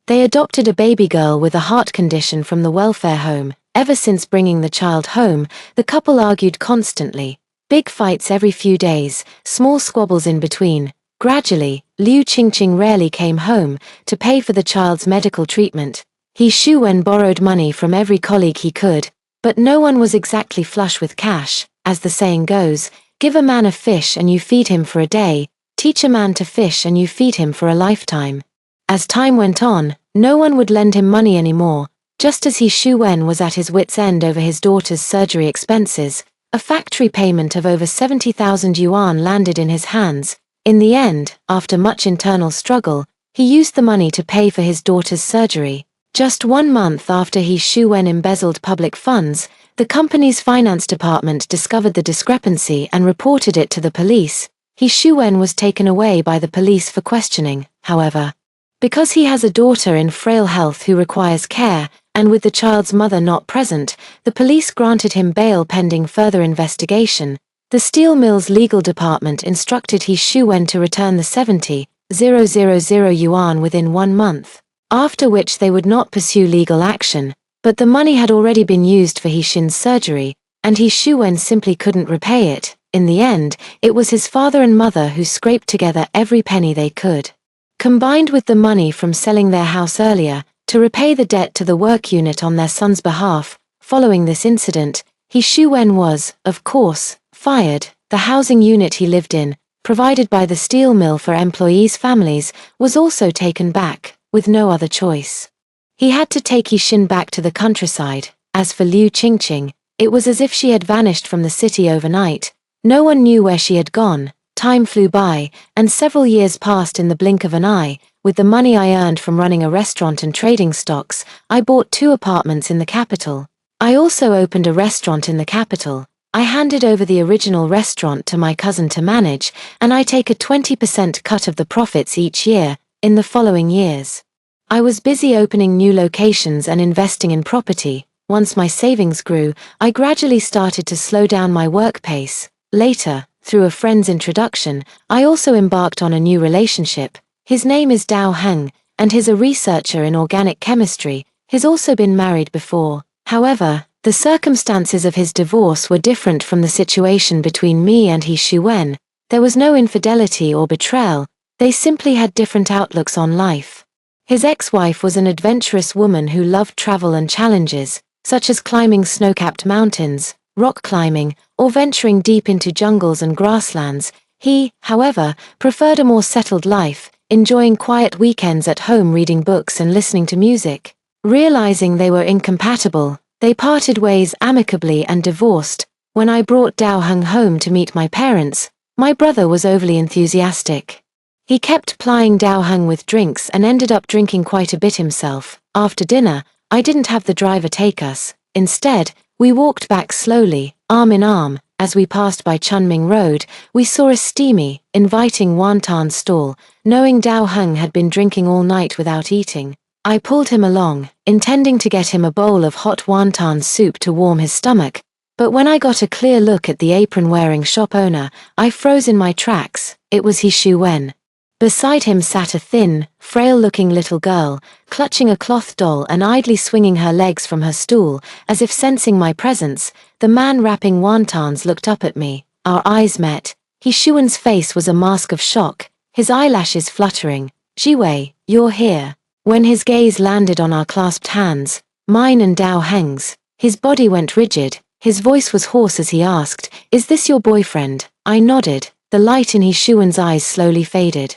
they adopted a baby girl with a heart condition from the welfare home. Ever since bringing the child home, the couple argued constantly. Big fights every few days, small squabbles in between. Gradually, Liu Qingqing rarely came home to pay for the child's medical treatment. He Shu-wen borrowed money from every colleague he could, but no one was exactly flush with cash. As the saying goes, give a man a fish and you feed him for a day. Teach a man to fish and you feed him for a lifetime. As time went on, no one would lend him money anymore. Just as Shu Wen was at his wit's end over his daughter's surgery expenses, a factory payment of over 70,000 yuan landed in his hands. In the end, after much internal struggle, he used the money to pay for his daughter's surgery. Just 1 month after Shu Wen embezzled public funds, the company's finance department discovered the discrepancy and reported it to the police. Shu Wen was taken away by the police for questioning, however. Because he has a daughter in frail health who requires care, and with the child's mother not present, the police granted him bail pending further investigation. The steel mill's legal department instructed Shu Wen to return the 70,000 yuan within 1 month, after which they would not pursue legal action, but the money had already been used for Shin's surgery, and Shu Wen simply couldn't repay it. In the end, it was his father and mother who scraped together every penny they could, combined with the money from selling their house earlier, to repay the debt to the work unit on their son's behalf. Following this incident, Shu Wen was, of course, fired. The housing unit he lived in, provided by the steel mill for employees' families, was also taken back, with no other choice. He had to take Shin back to the countryside. As for Liu Qingqing, it was as if she had vanished from the city overnight. No one knew where she had gone. Time flew by, and several years passed in the blink of an eye. With the money I earned from running a restaurant and trading stocks, I bought 2 apartments in the capital. I also opened a restaurant in the capital. I handed over the original restaurant to my cousin to manage, and I take a 20% cut of the profits each year. In the following years, I was busy opening new locations and investing in property. Once my savings grew, I gradually started to slow down my work pace. Later, through a friend's introduction, I also embarked on a new relationship. His name is Dao Heng, and he's a researcher in organic chemistry. He's also been married before. However, the circumstances of his divorce were different from the situation between me and Shu Wen. There was no infidelity or betrayal. They simply had different outlooks on life. His ex-wife was an adventurous woman who loved travel and challenges, such as climbing snow-capped mountains, rock climbing, or venturing deep into jungles and grasslands. He, however, preferred a more settled life, enjoying quiet weekends at home reading books and listening to music. Realizing they were incompatible, they parted ways amicably and divorced. When I brought Dao Heng home to meet my parents, my brother was overly enthusiastic. He kept plying Dao Heng with drinks and ended up drinking quite a bit himself. After dinner, I didn't have the driver take us. Instead, we walked back slowly, arm in arm. As we passed by Chunming Road, we saw a steamy, inviting wonton stall. Knowing Dao Heng had been drinking all night without eating, I pulled him along, intending to get him a bowl of hot wonton soup to warm his stomach. But when I got a clear look at the apron-wearing shop owner, I froze in my tracks. It was Shu Wen. Beside him sat a thin, frail-looking little girl, clutching a cloth doll and idly swinging her legs from her stool, as if sensing my presence. The man wrapping wontons looked up at me. Our eyes met. Shu Wen's face was a mask of shock, his eyelashes fluttering. "Jiwei, you're here." When his gaze landed on our clasped hands, mine and Dao Heng's, his body went rigid. His voice was hoarse as he asked, "Is this your boyfriend?" I nodded. The light in Shu Wen's eyes slowly faded.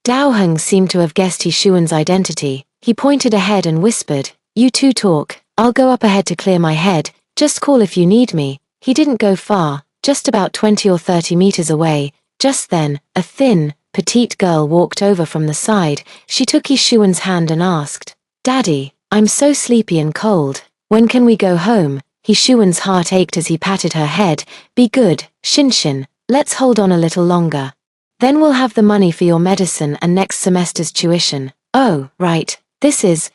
Dao Heng seemed to have guessed Shu Wen's identity. He pointed ahead and whispered, "You two talk. I'll go up ahead to clear my head. Just call if you need me." He didn't go far, just about 20 or 30 meters away. Just then, a thin, petite girl walked over from the side. She took Shu Wen's hand and asked, "Daddy, I'm so sleepy and cold. When can we go home?" Shu Wen's heart ached as he patted her head. "Be good, Shinshin. Let's hold on a little longer. Then we'll have the money for your medicine and next semester's tuition." "Oh, right. This is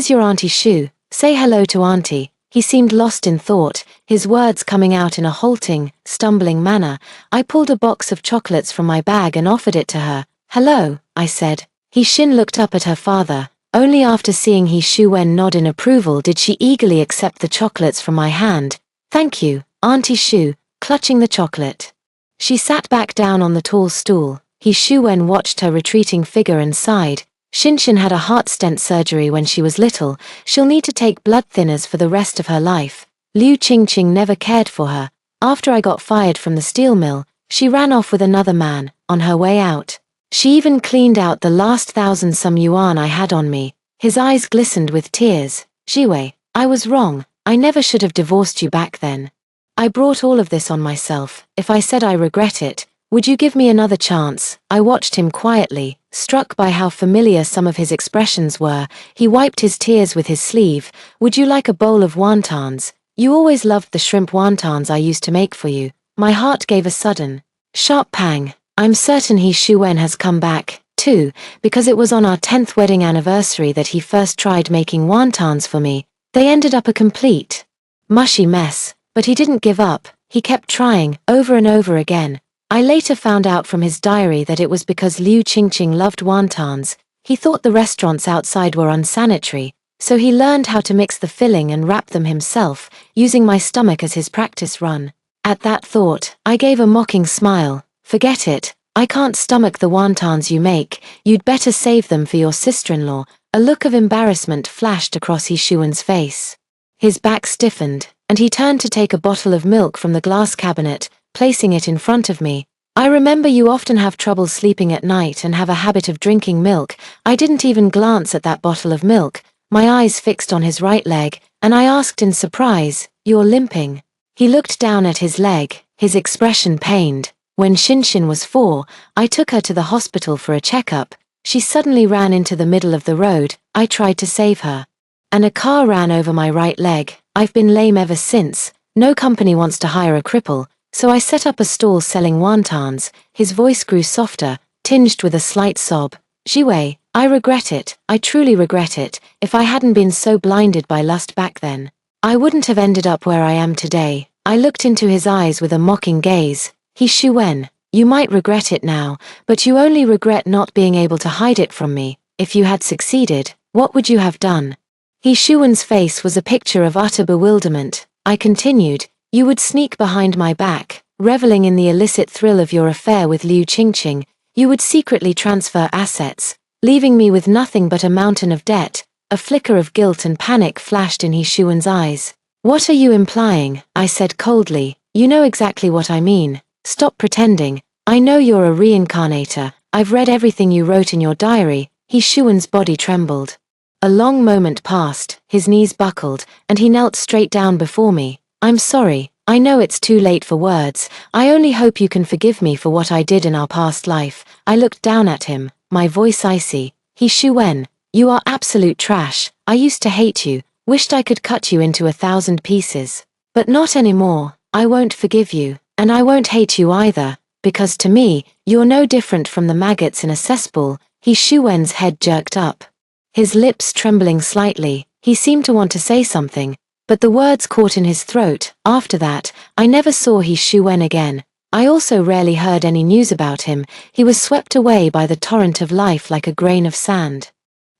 your Auntie Shu. Say hello to Auntie." He seemed lost in thought, his words coming out in a halting, stumbling manner. I pulled a box of chocolates from my bag and offered it to her. "Hello," I said. Shin looked up at her father. Only after seeing Shu Wen nod in approval did she eagerly accept the chocolates from my hand. "Thank you, Auntie Shu," clutching the chocolate. She sat back down on the tall stool. Shu Wen watched her retreating figure and sighed. Shinshin had a heart stent surgery when she was little. She'll need to take blood thinners for the rest of her life. Liu Qingqing never cared for her. After I got fired from the steel mill, she ran off with another man. On her way out, She even cleaned out the last 1,000-some yuan I had on me. His eyes glistened with tears. Jiwei, I was wrong. I never should have divorced you back then. I brought all of this on myself. If I said I regret it, would you give me another chance? I watched him quietly, struck by how familiar some of his expressions were. He wiped his tears with his sleeve. Would you like a bowl of wontons? You always loved the shrimp wontons I used to make for you. My heart gave a sudden, sharp pang. I'm certain he Shuwen has come back, too, because it was on our 10th wedding anniversary that he first tried making wontons for me. They ended up a complete, mushy mess, but he didn't give up. He kept trying, over and over again. I later found out from his diary that it was because Liu Qingqing loved wontons. He thought the restaurants outside were unsanitary, so he learned how to mix the filling and wrap them himself, using my stomach as his practice run. At that thought, I gave a mocking smile. Forget it, I can't stomach the wontons you make. You'd better save them for your sister-in-law. A look of embarrassment flashed across He Shuen's face. His back stiffened, and he turned to take a bottle of milk from the glass cabinet, placing it in front of me. I remember you often have trouble sleeping at night and have a habit of drinking milk. I didn't even glance at that bottle of milk, my eyes fixed on his right leg, and I asked in surprise, "You're limping?" He looked down at his leg, his expression pained. When Xinshin was 4, I took her to the hospital for a checkup. She suddenly ran into the middle of the road. I tried to save her. And a car ran over my right leg. I've been lame ever since. No company wants to hire a cripple, so I set up a stall selling wontons. His voice grew softer, tinged with a slight sob. Jiwei, I regret it. I truly regret it. If I hadn't been so blinded by lust back then, I wouldn't have ended up where I am today. I looked into his eyes with a mocking gaze. He Shuwen, you might regret it now, but you only regret not being able to hide it from me. If you had succeeded, what would you have done? He Shuwen's face was a picture of utter bewilderment. I continued, you would sneak behind my back, reveling in the illicit thrill of your affair with Liu Qingqing. You would secretly transfer assets, leaving me with nothing but a mountain of debt. A flicker of guilt and panic flashed in He Shuwen's eyes. What are you implying? I said coldly. You know exactly what I mean. Stop pretending. I know you're a reincarnator. I've read everything you wrote in your diary. He Shuwen's body trembled. A long moment passed, his knees buckled, and he knelt straight down before me. I'm sorry. I know it's too late for words. I only hope you can forgive me for what I did in our past life. I looked down at him, my voice icy. He Shuwen, you are absolute trash. I used to hate you, wished I could cut you into 1,000 pieces. But not anymore. I won't forgive you. And I won't hate you either, because to me, you're no different from the maggots in a cesspool. He Shuwen's head jerked up. His lips trembling slightly, he seemed to want to say something, but the words caught in his throat. After that, I never saw He Shuwen again. I also rarely heard any news about him. He was swept away by the torrent of life like a grain of sand.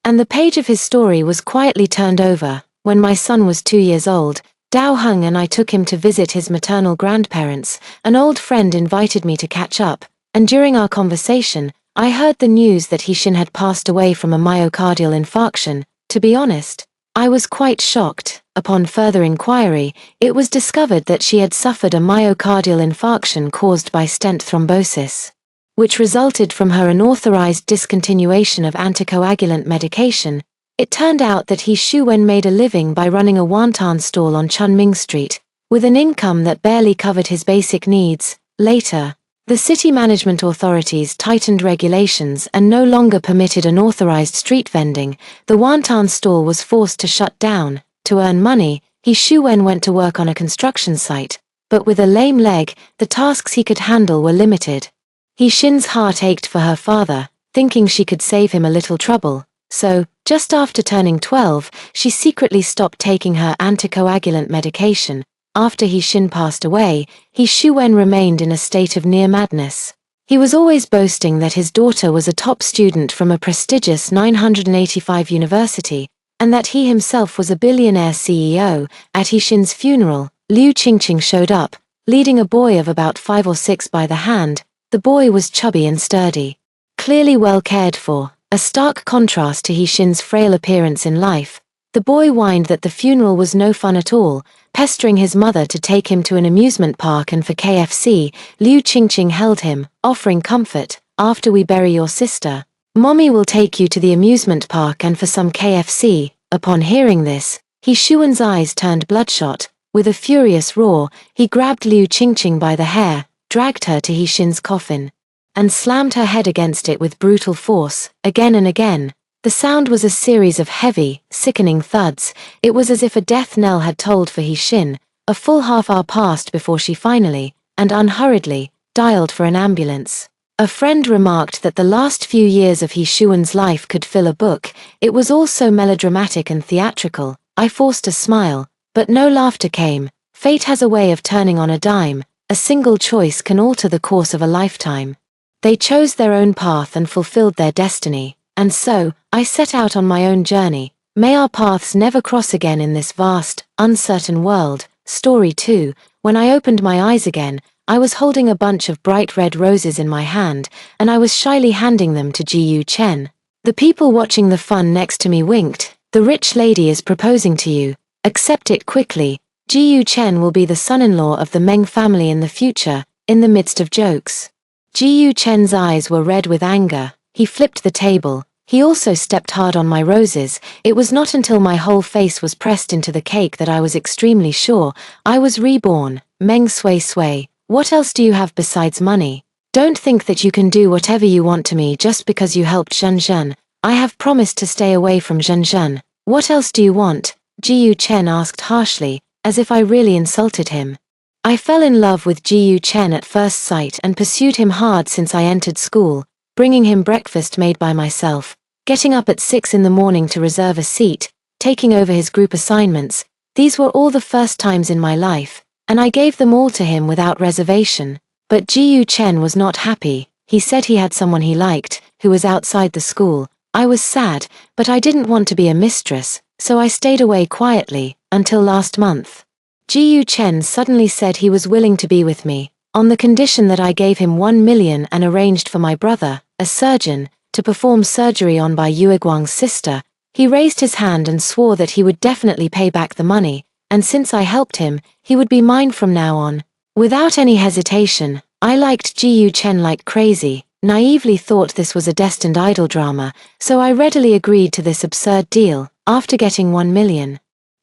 And the page of his story was quietly turned over. When my son was 2 years old, Dao Heng and I took him to visit his maternal grandparents. An old friend invited me to catch up, and during our conversation, I heard the news that Hixin had passed away from a myocardial infarction. To be honest, I was quite shocked. Upon further inquiry, it was discovered that she had suffered a myocardial infarction caused by stent thrombosis, which resulted from her unauthorized discontinuation of anticoagulant medication. It turned out that He Shuwen made a living by running a wonton stall on Chunming Street, with an income that barely covered his basic needs. Later, the city management authorities tightened regulations and no longer permitted unauthorized street vending. The wonton stall was forced to shut down. To earn money, He Shuwen went to work on a construction site, but with a lame leg, the tasks he could handle were limited. He Shin's heart ached for her father, thinking she could save him a little trouble. So, just after turning 12, she secretly stopped taking her anticoagulant medication. After He Shin passed away, He Shuwen remained in a state of near madness. He was always boasting that his daughter was a top student from a prestigious 985 university, and that he himself was a billionaire CEO. At He Shin's funeral, Liu Qingqing showed up, leading a boy of about 5 or 6 by the hand. The boy was chubby and sturdy, clearly well cared for. A stark contrast to He Shin's frail appearance in life. The boy whined that the funeral was no fun at all, pestering his mother to take him to an amusement park and for KFC. Liu Qingqing held him, offering comfort. after we bury your sister, Mommy will take you to the amusement park and for some KFC. Upon hearing this, He Shuan's eyes turned bloodshot. With a furious roar, he grabbed Liu Qingqing by the hair, dragged her to He Xin's coffin, and slammed her head against it with brutal force, again and again. The sound was a series of heavy, sickening thuds. It was as if a death knell had tolled for He Xin. A full half-hour passed before she finally, and unhurriedly, dialed for an ambulance. A friend remarked that the last few years of He Shuan's life could fill a book. It was all so melodramatic and theatrical. I forced a smile, but no laughter came. Fate has a way of turning on a dime. A single choice can alter the course of a lifetime. They chose their own path and fulfilled their destiny, and so, I set out on my own journey. May our paths never cross again in this vast, uncertain world. Story 2. When I opened my eyes again, I was holding a bunch of bright red roses in my hand, and I was shyly handing them to Jiyu Chen. The people watching the fun next to me winked. The rich lady is proposing to you. Accept it quickly. Jiyu Chen will be the son-in-law of the Meng family in the future. In the midst of jokes, Jiyu Chen's eyes were red with anger. He flipped the table. He also stepped hard on my roses. It was not until my whole face was pressed into the cake that I was extremely sure I was reborn. Meng Sui Sui. What else do you have besides money? Don't think that you can do whatever you want to me just because you helped Zhenzhen. I have promised to stay away from Zhenzhen. What else do you want? Jiyu Chen asked harshly, as if I really insulted him. I fell in love with Jiyu Chen at first sight and pursued him hard since I entered school, bringing him breakfast made by myself, getting up at 6 in the morning to reserve a seat, taking over his group assignments. These were all the first times in my life, and I gave them all to him without reservation. But Jiyu Chen was not happy. He said he had someone he liked, who was outside the school. I was sad, but I didn't want to be a mistress, so I stayed away quietly, until last month. Jiyu Chen suddenly said he was willing to be with me, on the condition that I gave him 1 million and arranged for my brother, a surgeon, to perform surgery on Bai Yueguang's sister. He raised his hand and swore that he would definitely pay back the money, and since I helped him, he would be mine from now on. Without any hesitation, I liked Jiyu Chen like crazy, naively thought this was a destined idol drama, so I readily agreed to this absurd deal, after getting 1 million.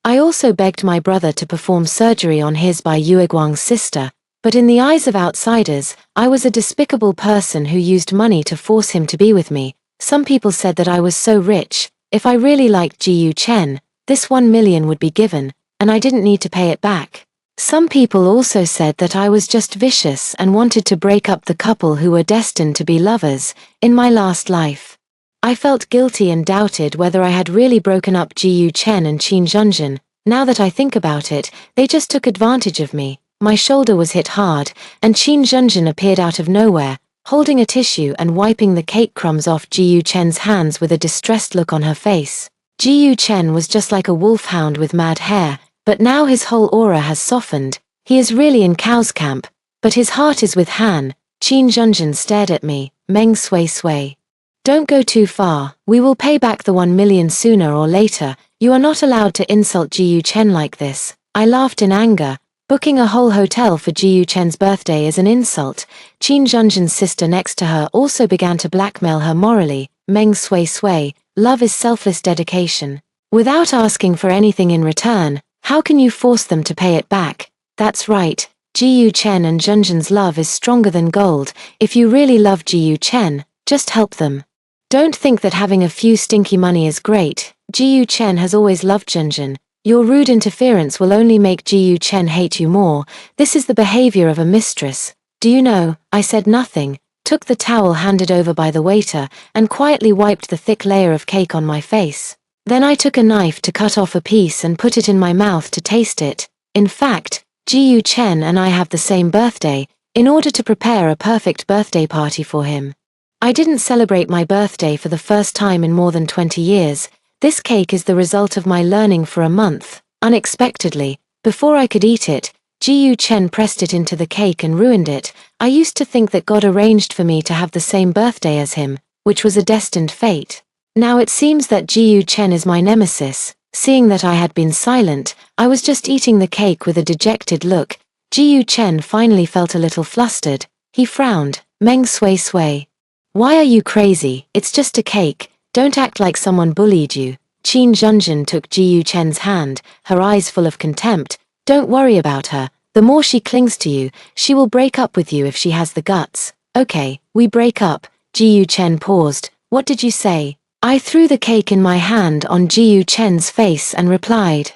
I also begged my brother to perform surgery on his Bai Yueguang's sister, but in the eyes of outsiders, I was a despicable person who used money to force him to be with me. Some people said that I was so rich, if I really liked Jiyu Chen, this 1 million would be given, and I didn't need to pay it back. Some people also said that I was just vicious and wanted to break up the couple who were destined to be lovers, in my last life. I felt guilty and doubted whether I had really broken up Jiyu Chen and Qin Zhenzhen. Now that I think about it, they just took advantage of me. My shoulder was hit hard, and Qin Zhenzhen appeared out of nowhere, holding a tissue and wiping the cake crumbs off Jiyu Chen's hands with a distressed look on her face. Jiyu Chen was just like a wolfhound with mad hair, but now his whole aura has softened. He is really in Cao's camp, but his heart is with Han. Qin Zhenzhen stared at me. Meng Sui Sui. Don't go too far. We will pay back the 1 million sooner or later. You are not allowed to insult Jiyu Chen like this. I laughed in anger. Booking a whole hotel for Jiyu Chen's birthday is an insult. Qin Zhenzhen's sister next to her also began to blackmail her morally. Meng Sui Sui. Love is selfless dedication. Without asking for anything in return, how can you force them to pay it back? That's right. Jiyu Chen and Zhenzhen's love is stronger than gold. If you really love Jiyu Chen, just help them. Don't think that having a few stinky money is great. Jiyu Chen has always loved Zhenzhen. Your rude interference will only make Jiyu Chen hate you more. This is the behavior of a mistress. Do you know? I said nothing, took the towel handed over by the waiter, and quietly wiped the thick layer of cake on my face. Then I took a knife to cut off a piece and put it in my mouth to taste it. In fact, Jiyu Chen and I have the same birthday, in order to prepare a perfect birthday party for him. I didn't celebrate my birthday for the first time in more than 20 years. This cake is the result of my learning for a month. Unexpectedly, before I could eat it, Jiyu Chen pressed it into the cake and ruined it. I used to think that God arranged for me to have the same birthday as him, which was a destined fate. Now it seems that Jiyu Chen is my nemesis. Seeing that I had been silent, I was just eating the cake with a dejected look. Jiyu Chen finally felt a little flustered. He frowned. Meng Sui Sui. Why are you crazy? It's just a cake. Don't act like someone bullied you. Qin Zhenzhen took Ji Yuchen's hand, her eyes full of contempt. Don't worry about her. The more she clings to you, she will break up with you if she has the guts. Okay, we break up. Ji Yuchen paused. What did you say? I threw the cake in my hand on Ji Yuchen's face and replied.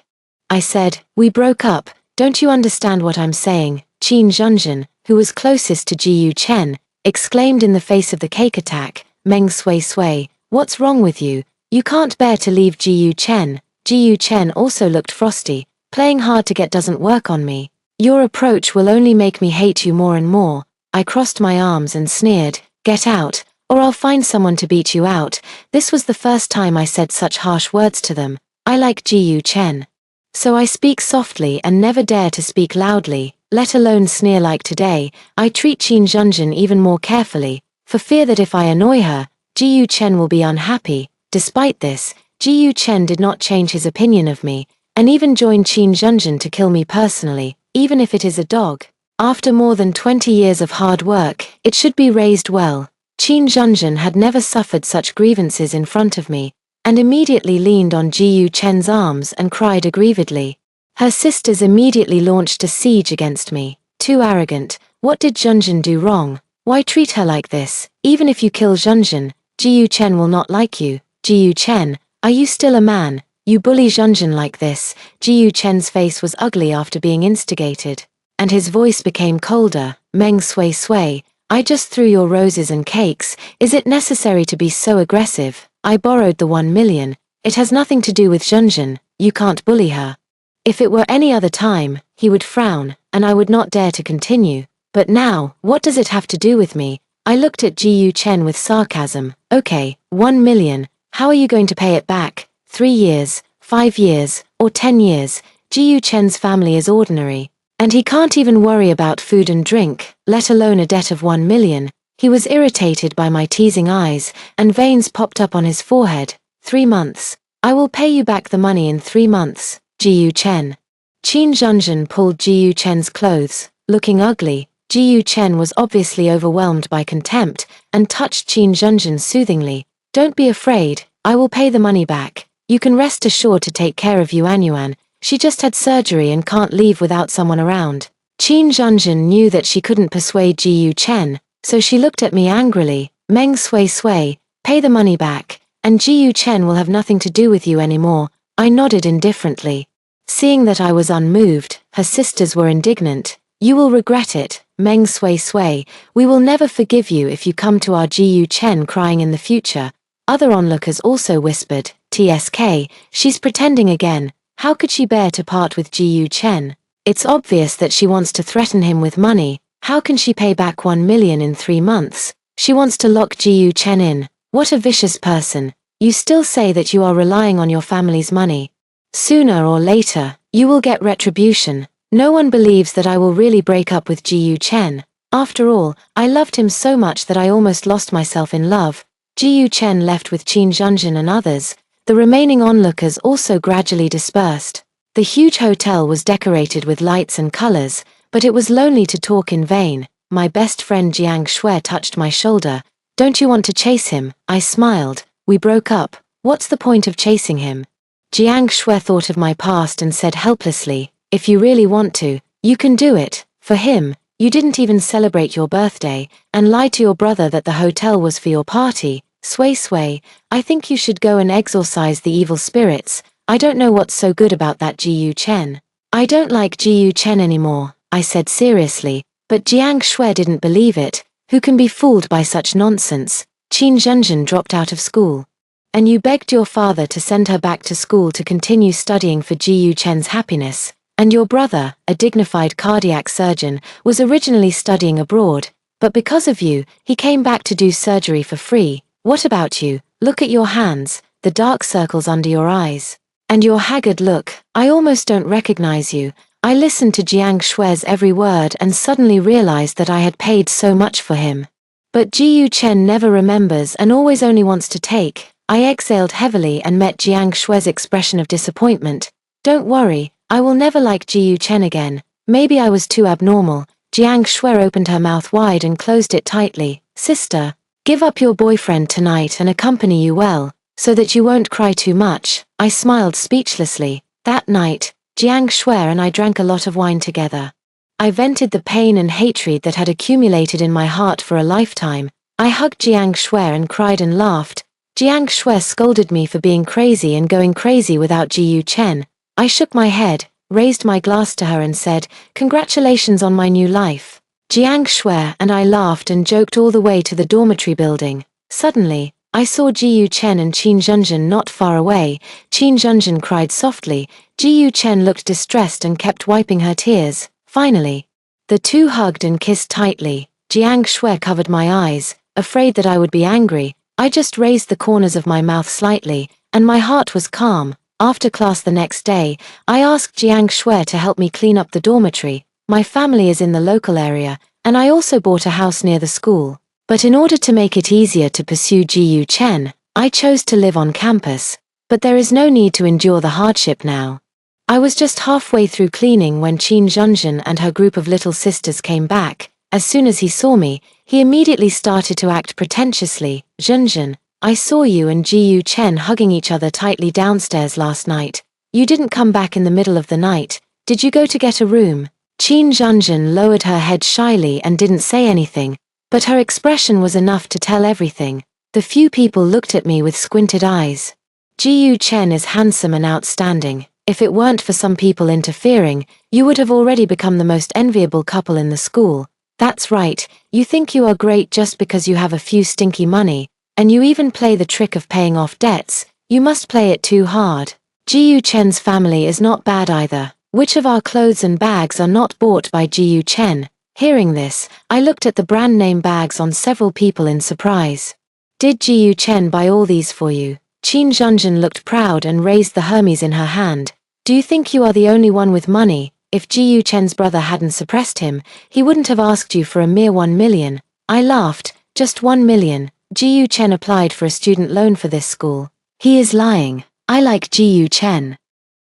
I said, we broke up. Don't you understand what I'm saying? Qin Zhenzhen, who was closest to Ji Yuchen, exclaimed in the face of the cake attack. Meng Sui Sui, what's wrong with you? You can't bear to leave Ji Yuchen. Ji Yuchen also looked frosty. Playing hard to get doesn't work on me. Your approach will only make me hate you more and more. I crossed my arms and sneered, get out, or I'll find someone to beat you out. This was the first time I said such harsh words to them. I like Ji Yuchen. So I speak softly and never dare to speak loudly, let alone sneer like today. I treat Qin Zhenzhen even more carefully, for fear that if I annoy her, Ji Yuchen will be unhappy. Despite this, Ji Yuchen did not change his opinion of me, and even joined Qin Zhenzhen to kill me personally, even if it is a dog. After more than 20 years of hard work, it should be raised well. Qin Zhenzhen had never suffered such grievances in front of me, and immediately leaned on Ji Yuchen's arms and cried aggrievedly. Her sisters immediately launched a siege against me. Too arrogant. What did Zhenzhen do wrong? Why treat her like this? Even if you kill Zhenzhen, Ji Yuchen will not like you. Ji Yuchen, are you still a man? You bully Zhenzhen like this. Ji Yuchen's face was ugly after being instigated, and his voice became colder. Meng Sui Sui, I just threw your roses and cakes. Is it necessary to be so aggressive? I borrowed the 1 million. It has nothing to do with Zhenzhen. You can't bully her. If it were any other time, he would frown, and I would not dare to continue. But now, what does it have to do with me? I looked at Ji Yuchen with sarcasm. Okay, 1 million. How are you going to pay it back? 3 years, 5 years, or 10 years? Ji Yuchen's family is ordinary, and he can't even worry about food and drink, let alone a debt of 1 million. He was irritated by my teasing eyes, and veins popped up on his forehead. 3 months. I will pay you back the money in 3 months, Ji Yuchen. Qin Zhenzhen pulled Ji Yuchen's clothes, looking ugly. Ji Yuchen was obviously overwhelmed by contempt, and touched Qin Zhenzhen soothingly. Don't be afraid, I will pay the money back. You can rest assured to take care of Yuan Yuan. She just had surgery and can't leave without someone around. Qin Zhenzhen knew that she couldn't persuade Ji Yuchen, so she looked at me angrily. Meng Sui Sui, pay the money back, and Ji Yuchen will have nothing to do with you anymore. I nodded indifferently. Seeing that I was unmoved, her sisters were indignant. You will regret it, Meng Sui Sui. We will never forgive you if you come to our Ji Yuchen crying in the future. Other onlookers also whispered, TSK, she's pretending again. How could she bear to part with Ji Yuchen? It's obvious that she wants to threaten him with money. How can she pay back 1 million in 3 months? She wants to lock Ji Yuchen in. What a vicious person. You still say that you are relying on your family's money. Sooner or later, you will get retribution. No one believes that I will really break up with Ji Yuchen. After all, I loved him so much that I almost lost myself in love. Ji Yuchen left with Qin Zhenzhen and others. The remaining onlookers also gradually dispersed. The huge hotel was decorated with lights and colors, but it was lonely to talk in vain. My best friend Jiang Shui touched my shoulder. Don't you want to chase him? I smiled. We broke up. What's the point of chasing him? Jiang Shui thought of my past and said helplessly, if you really want to, you can do it. For him, you didn't even celebrate your birthday, and lied to your brother that the hotel was for your party. Sui Sui, I think you should go and exorcise the evil spirits. I don't know what's so good about that Ji Yuchen. I don't like Ji Yuchen anymore, I said seriously, but Jiang Shui didn't believe it. Who can be fooled by such nonsense? Qin Zhenzhen dropped out of school. And you begged your father to send her back to school to continue studying for Ji Yuchen's happiness. And your brother, a dignified cardiac surgeon, was originally studying abroad, but because of you, he came back to do surgery for free. What about you? Look at your hands, the dark circles under your eyes. And your haggard look. I almost don't recognize you. I listened to Jiang Shui's every word and suddenly realized that I had paid so much for him. But Ji Yuchen never remembers and always only wants to take. I exhaled heavily and met Jiang Shui's expression of disappointment. Don't worry, I will never like Ji Yuchen again. Maybe I was too abnormal. Jiang Shui opened her mouth wide and closed it tightly. Sister, Give up your boyfriend tonight and accompany you well, so that you won't cry too much. I smiled speechlessly. That night, Jiang Shui and I drank a lot of wine together. I vented the pain and hatred that had accumulated in my heart for a lifetime. I hugged Jiang Shui and cried and laughed. Jiang Shui scolded me for being crazy and going crazy witut Ji Yuchen. I shook my head, raised my glass to her and said, "Congratulations on my new life." Jiang Shui and I laughed and joked all the way to the dormitory building. Suddenly, I saw Ji Yuchen and Qin Zhenzhen not far away. Qin Zhenzhen cried softly. Ji Yuchen looked distressed and kept wiping her tears. Finally, the two hugged and kissed tightly. Jiang Shui covered my eyes, afraid that I would be angry. I just raised the corners of my mouth slightly, and my heart was calm. After class the next day, I asked Jiang Shui to help me clean up the dormitory. My family is in the local area, and I also bought a house near the school. But in order to make it easier to pursue Ji Yuchen, I chose to live on campus. But there is no need to endure the hardship now. I was just halfway through cleaning when Qin Zhenzhen and her group of little sisters came back. As soon as he saw me, he immediately started to act pretentiously. "Zhenzhen, I saw you and Ji Yuchen hugging each other tightly downstairs last night. You didn't come back in the middle of the night. Did you go to get a room?" Qin Zhenzhen lowered her head shyly and didn't say anything, but her expression was enough to tell everything. The few people looked at me with squinted eyes. Ji Yuchen is handsome and outstanding. If it weren't for some people interfering, you would have already become the most enviable couple in the school. That's right, you think you are great just because you have a few stinky money, and you even play the trick of paying off debts. You must play it too hard. Ji Yuchen's family is not bad either. Which of our clothes and bags are not bought by Ji Yuchen? Hearing this, I looked at the brand name bags on several people in surprise. Did Ji Yuchen buy all these for you? Qin Zhenzhen looked proud and raised the Hermes in her hand. Do you think you are the only one with money? If Ji Yuchen's brother hadn't suppressed him, he wouldn't have asked you for a mere 1 million. I laughed. Just 1 million. Ji Yuchen applied for a student loan for this school. He is lying. I like Ji Yuchen.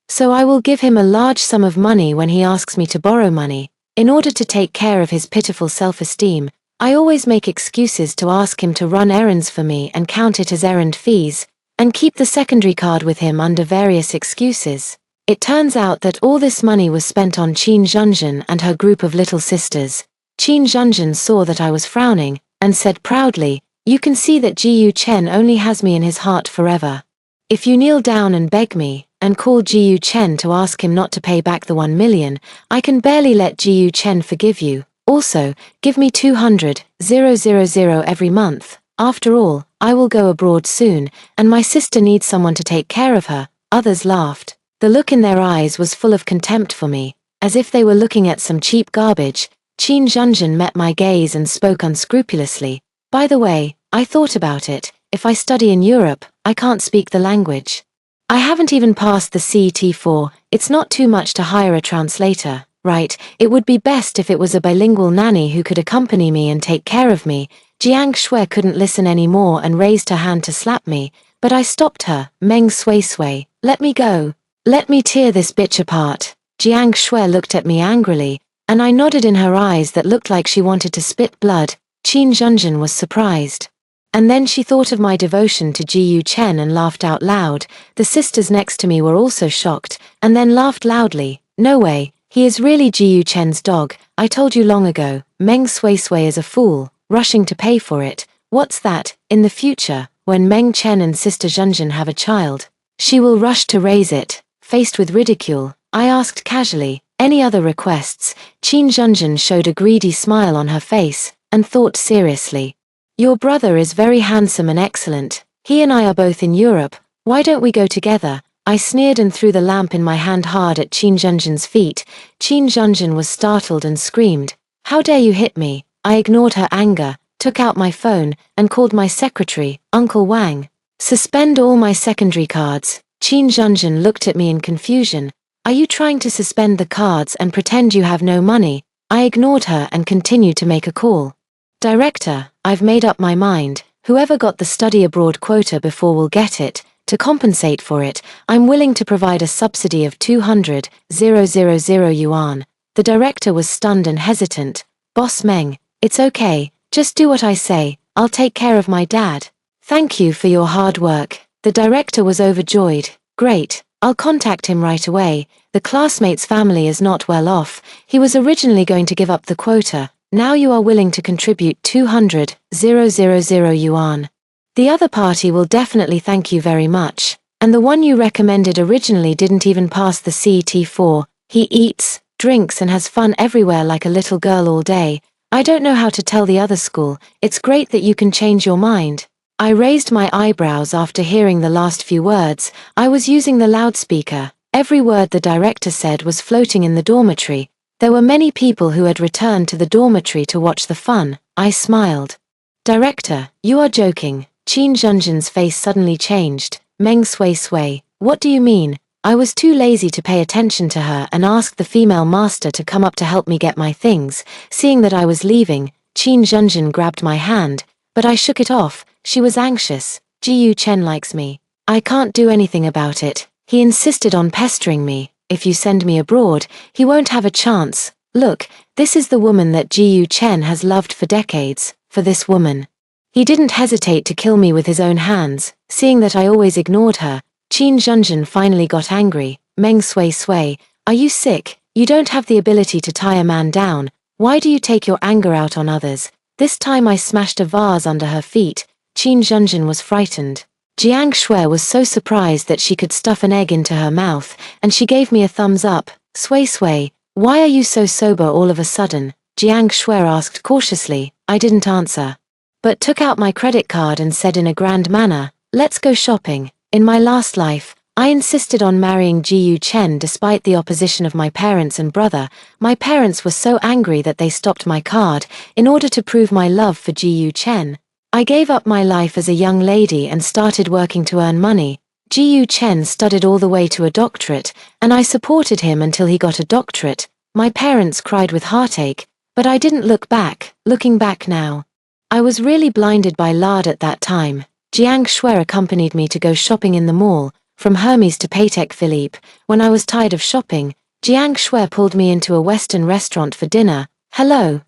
So I will give him a large sum of money when he asks me to borrow money. In order to take care of his pitiful self-esteem, I always make excuses to ask him to run errands for me and count it as errand fees, and keep the secondary card with him under various excuses. It turns out that all this money was spent on Qin Zhenzhen and her group of little sisters. Qin Zhenzhen saw that I was frowning, and said proudly, "You can see that Ji Yuchen only has me in his heart forever. If you kneel down and beg me, and call Ji Yuchen to ask him not to pay back the 1 million, I can barely let Ji Yuchen forgive you. Also, give me 200,000 every month. After all, I will go abroad soon, and my sister needs someone to take care of her." Others laughed. The look in their eyes was full of contempt for me, as if they were looking at some cheap garbage. Qin Zhenzhen met my gaze and spoke unscrupulously. "By the way, I thought about it. If I study in Europe, I can't speak the language. I haven't even passed the CET4, it's not too much to hire a translator, right? It would be best if it was a bilingual nanny who could accompany me and take care of me." Jiang Shui couldn't listen anymore and raised her hand to slap me, but I stopped her. "Meng Sui Sui, let me go. Let me tear this bitch apart." Jiang Shui looked at me angrily, and I nodded in her eyes that looked like she wanted to spit blood. Qin Zhenzhen was surprised. And then she thought of my devotion to Ji Yuchen and laughed out loud. The sisters next to me were also shocked, and then laughed loudly. "No way, he is really Ji Yuchen's dog. I told you long ago." Meng Sui Sui is a fool, rushing to pay for it. What's that? In the future, when Meng Chen and sister Zhenzhen have a child, she will rush to raise it. Faced with ridicule, I asked casually, "Any other requests?" Qin Zhenzhen showed a greedy smile on her face, and thought seriously. "Your brother is very handsome and excellent. He and I are both in Europe. Why don't we go together?" I sneered and threw the lamp in my hand hard at Qin Zhenzhen's feet. Qin Zhenzhen was startled and screamed, "How dare you hit me?" I ignored her anger, took out my phone, and called my secretary, Uncle Wang. "Suspend all my secondary cards." Qin Zhenzhen looked at me in confusion. "Are you trying to suspend the cards and pretend you have no money?" I ignored her and continued to make a call. "Director, I've made up my mind. Whoever got the study abroad quota before will get it. To compensate for it, I'm willing to provide a subsidy of 200,000 yuan. The director was stunned and hesitant. "Boss Meng, it's okay, just do what I say." I'll take care of my dad. Thank you for your hard work. The director was overjoyed. Great, I'll contact him right away. The classmate's family is not well off. He was originally going to give up the quota. Now you are willing to contribute 200,000 yuan. The other party will definitely thank you very much. And the one you recommended originally didn't even pass the CET4. He eats, drinks and has fun everywhere like a little girl all day. I don't know how to tell the other school. It's great that you can change your mind. I raised my eyebrows after hearing the last few words. I was using the loudspeaker. Every word the director said was floating in the dormitory. There were many people who had returned to the dormitory to watch the fun. I smiled. Director, you are joking. Qin Zhenzhen's face suddenly changed. Meng Sui, what do you mean? I was too lazy to pay attention to her and asked the female master to come up to help me get my things. Seeing that I was leaving, Qin Zhenzhen grabbed my hand, but I shook it off. She was anxious. Jiyu Chen likes me. I can't do anything about it. He insisted on pestering me. If you send me abroad, he won't have a chance. Look, this is the woman that Jiyu Chen has loved for decades. For this woman. He didn't hesitate to kill me with his own hands. Seeing that I always ignored her, Qin Zhenzhen finally got angry. Meng Sui, are you sick? You don't have the ability to tie a man down. Why do you take your anger out on others? This time I smashed a vase under her feet. Qin Zhenzhen was frightened. Jiang Shui was so surprised that she could stuff an egg into her mouth, and she gave me a thumbs up. Sui, why are you so sober all of a sudden? Jiang Shui asked cautiously. I didn't answer, but took out my credit card and said in a grand manner, let's go shopping. In my last life, I insisted on marrying Jiyu Chen despite the opposition of my parents and brother. My parents were so angry that they stopped my card in order to prove my love for Jiyu Chen. I gave up my life as a young lady and started working to earn money. Jiyu Chen studied all the way to a doctorate, and I supported him until he got a doctorate. My parents cried with heartache, but I didn't look back. Looking back now, I was really blinded by lard at that time. Jiang Shui accompanied me to go shopping in the mall, from Hermes to Patek Philippe. When I was tired of shopping, Jiang Shui pulled me into a Western restaurant for dinner. Hello,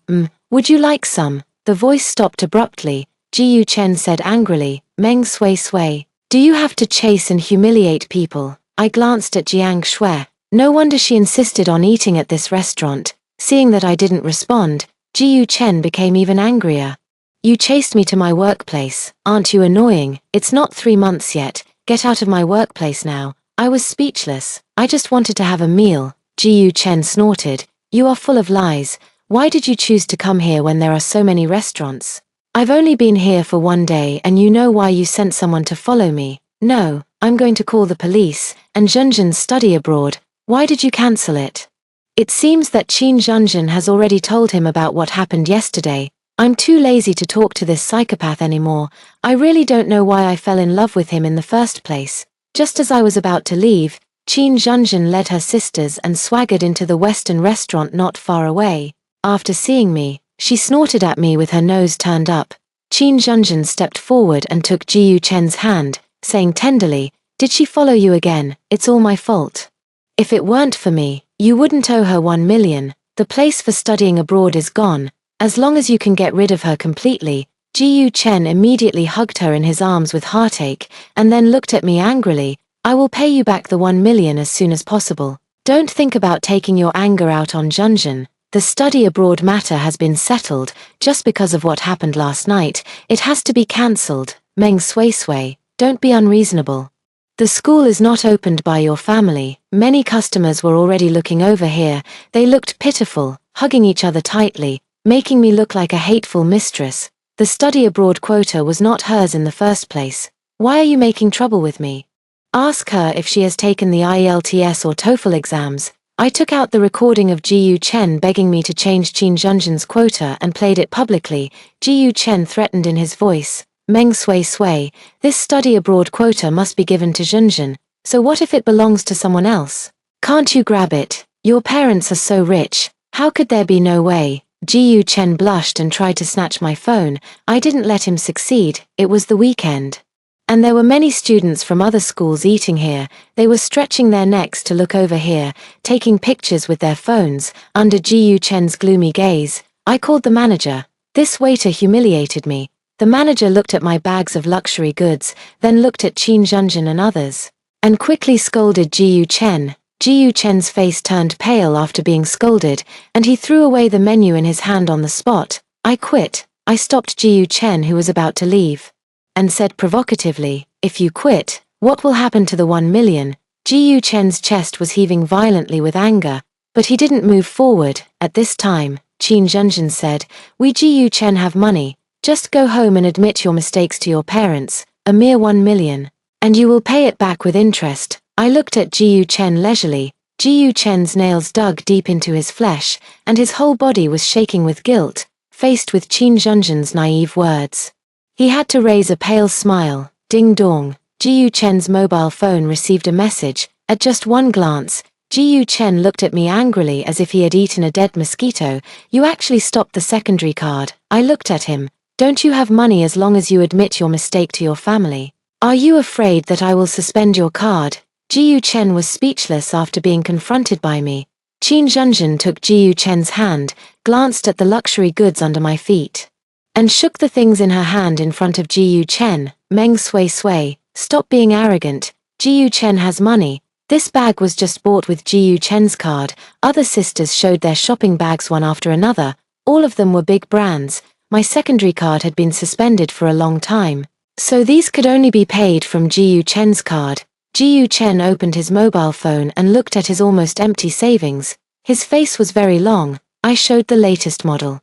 would you like some? The voice stopped abruptly. Jiyu Chen said angrily, Meng Sui, do you have to chase and humiliate people? I glanced at Jiang Shui. No wonder she insisted on eating at this restaurant. Seeing that I didn't respond, Jiyu Chen became even angrier. You chased me to my workplace. Aren't you annoying? It's not 3 months yet. Get out of my workplace now. I was speechless. I just wanted to have a meal. Jiyu Chen snorted. You are full of lies. Why did you choose to come here when there are so many restaurants? I've only been here for 1 day and you know why you sent someone to follow me. No, I'm going to call the police. And Zhenzhen's study abroad. Why did you cancel it? It seems that Qin Zhenzhen has already told him about what happened yesterday. I'm too lazy to talk to this psychopath anymore. I really don't know why I fell in love with him in the first place. Just as I was about to leave, Qin Zhenzhen led her sisters and swaggered into the Western restaurant not far away. After seeing me, she snorted at me with her nose turned up. Qin Zhenzhen stepped forward and took Jiyu Chen's hand, saying tenderly, did she follow you again? It's all my fault. If it weren't for me, you wouldn't owe her 1 million. The place for studying abroad is gone. As long as you can get rid of her completely. Jiyu Chen immediately hugged her in his arms with heartache, and then looked at me angrily. I will pay you back the 1 million as soon as possible. Don't think about taking your anger out on Zhenzhen. The study abroad matter has been settled. Just because of what happened last night, it has to be cancelled. Meng Sui, don't be unreasonable. The school is not opened by your family. Many customers were already looking over here. They looked pitiful, hugging each other tightly, making me look like a hateful mistress. The study abroad quota was not hers in the first place. Why are you making trouble with me? Ask her if she has taken the IELTS or TOEFL exams. I took out the recording of Jiyu Chen begging me to change Qin Zhenzhen's quota and played it publicly. Jiyu Chen threatened in his voice. Meng Sui, this study abroad quota must be given to Zhenzhen. So what if it belongs to someone else? Can't you grab it? Your parents are so rich. How could there be no way? Jiyu Chen blushed and tried to snatch my phone. I didn't let him succeed. It was the weekend. And there were many students from other schools eating here. They were stretching their necks to look over here, taking pictures with their phones. Under Jiyu Chen's gloomy gaze, I called the manager. This waiter humiliated me. The manager looked at my bags of luxury goods, then looked at Qin Zhenzhen and others, and quickly scolded Ji Yuchen. Ji Yuchen's face turned pale after being scolded, and he threw away the menu in his hand on the spot. I quit. I stopped Ji Yuchen, who was about to leave, and said provocatively, "If you quit, what will happen to the 1 million? Ji Yuchen's chest was heaving violently with anger, but he didn't move forward. At this time, Qin Zhenzhen said, "We Ji Yuchen have money. Just go home and admit your mistakes to your parents, a mere 1 million, and you will pay it back with interest." I looked at Ji Yuchen leisurely. Ji Yuchen's nails dug deep into his flesh, and his whole body was shaking with guilt, faced with Qin Zhenzhen's naive words. He had to raise a pale smile. Ding dong. Ji Yuchen's mobile phone received a message. At just one glance, Ji Yuchen looked at me angrily as if he had eaten a dead mosquito. "You actually stopped the secondary card." I looked at him. "Don't you have money as long as you admit your mistake to your family? Are you afraid that I will suspend your card?" Ji Yuchen was speechless after being confronted by me. Qin Zhenzhen took Ji Yuchen's hand, glanced at the luxury goods under my feet, and shook the things in her hand in front of Ji Yuchen. "Meng Sui Sui, stop being arrogant. Ji Yuchen has money. This bag was just bought with Ji Yuchen's card." Other sisters showed their shopping bags one after another. All of them were big brands. My secondary card had been suspended for a long time, so these could only be paid from Ji Yuchen's card. Ji Yuchen opened his mobile phone and looked at his almost empty savings. His face was very long. I showed the latest model.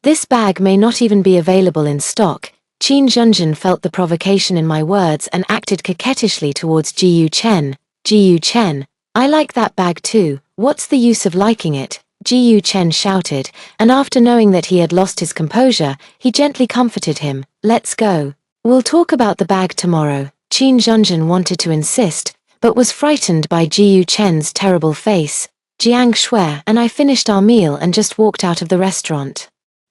"This bag may not even be available in stock." Qin Zhenzhen felt the provocation in my words and acted coquettishly towards Ji Yuchen. "Ji Yuchen, I like that bag too. What's the use of liking it?" Ji Yuchen shouted, and after knowing that he had lost his composure, he gently comforted him. "Let's go. We'll talk about the bag tomorrow." Qin Zhenzhen wanted to insist, but was frightened by Ji Yuchen's terrible face. Jiang Shui and I finished our meal and just walked out of the restaurant.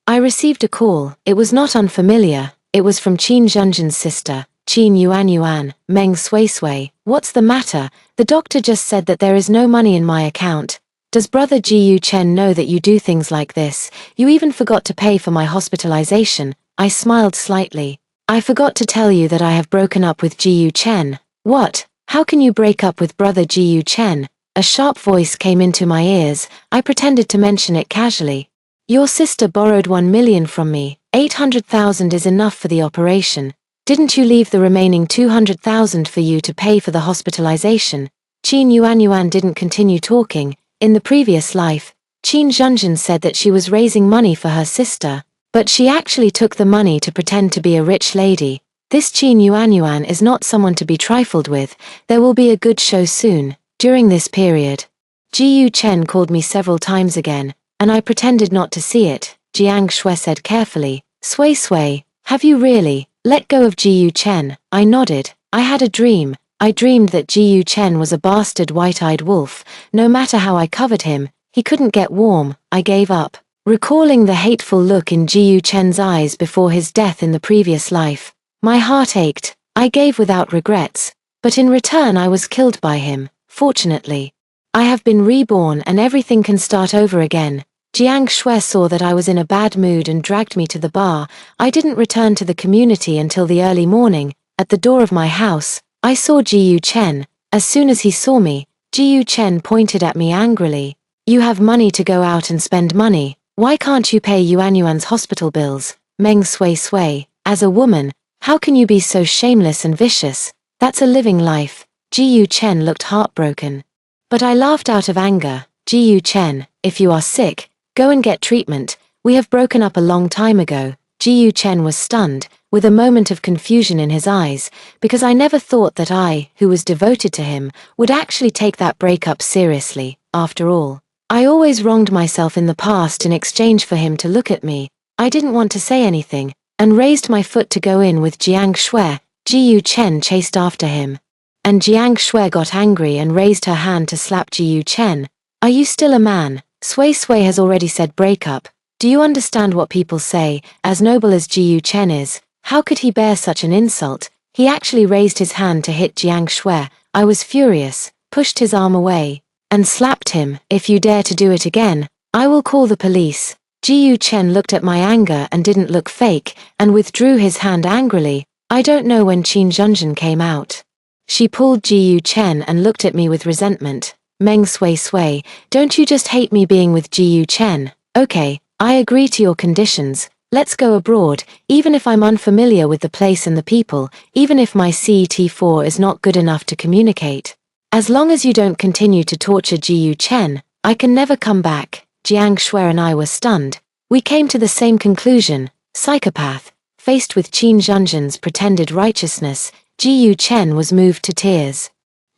I received a call. It was not unfamiliar. It was from Qin Zhenzhen's sister, Qin Yuan. "Meng Sui Sui, what's the matter? The doctor just said that there is no money in my account. Does brother Ji Yuchen know that you do things like this? You even forgot to pay for my hospitalization." I smiled slightly. "I forgot to tell you that I have broken up with Ji Yuchen." "What? How can you break up with brother Ji Yuchen?" A sharp voice came into my ears. I pretended to mention it casually. "Your sister borrowed 1 million from me. 800,000 is enough for the operation. Didn't you leave the remaining 200,000 for you to pay for the hospitalization?" Qin Yuan didn't continue talking. In the previous life, Qin Zhenzhen said that she was raising money for her sister, but she actually took the money to pretend to be a rich lady. This Qin Yuan is not someone to be trifled with. There will be a good show soon. During this period, Ji Yuchen called me several times again, and I pretended not to see it. Jiang Shui said carefully, "Sui Sui, have you really let go of Ji Yuchen?" I nodded. "I had a dream. I dreamed that Ji Yuchen was a bastard white-eyed wolf. No matter how I covered him, he couldn't get warm. I gave up." Recalling the hateful look in Ji Yuchen's eyes before his death in the previous life, my heart ached. I gave without regrets, but in return I was killed by him. Fortunately, I have been reborn and everything can start over again. Jiang Shui saw that I was in a bad mood and dragged me to the bar. I didn't return to the community until the early morning. At the door of my house, I saw Ji Yuchen. As soon as he saw me, Ji Yuchen pointed at me angrily. "You have money to go out and spend money. Why can't you pay Yuan's hospital bills?" Meng Sui Sui, as a woman, how can you be so shameless and vicious? That's a living life. Ji Yuchen looked heartbroken. But I laughed out of anger. "Ji Yuchen, if you are sick, go and get treatment. We have broken up a long time ago." Ji Yuchen was stunned, with a moment of confusion in his eyes, because I never thought that I, who was devoted to him, would actually take that breakup seriously. After all, I always wronged myself in the past in exchange for him to look at me. I didn't want to say anything, and raised my foot to go in with Jiang Shui. Ji Yuchen chased after him, and Jiang Shui got angry and raised her hand to slap Ji Yuchen. "Are you still a man? Sui Sui has already said breakup. Do you understand what people say? As noble as Ji Yuchen is, how could he bear such an insult?" He actually raised his hand to hit Jiang Shui. I was furious, pushed his arm away, and slapped him. "If you dare to do it again, I will call the police." Ji Chen looked at my anger and didn't look fake, and withdrew his hand angrily. I don't know when Qin Zhenzhen came out. She pulled Ji Chen and looked at me with resentment. Meng Sui Sui, don't you just hate me being with Ji Chen? Okay, I agree to your conditions. Let's go abroad, even if I'm unfamiliar with the place and the people, even if my CET4 is not good enough to communicate. As long as you don't continue to torture Ji Chen, I can never come back. Jiang Shui and I were stunned. We came to the same conclusion. Psychopath. Faced with Qin Zhenzhen's pretended righteousness, Ji Chen was moved to tears.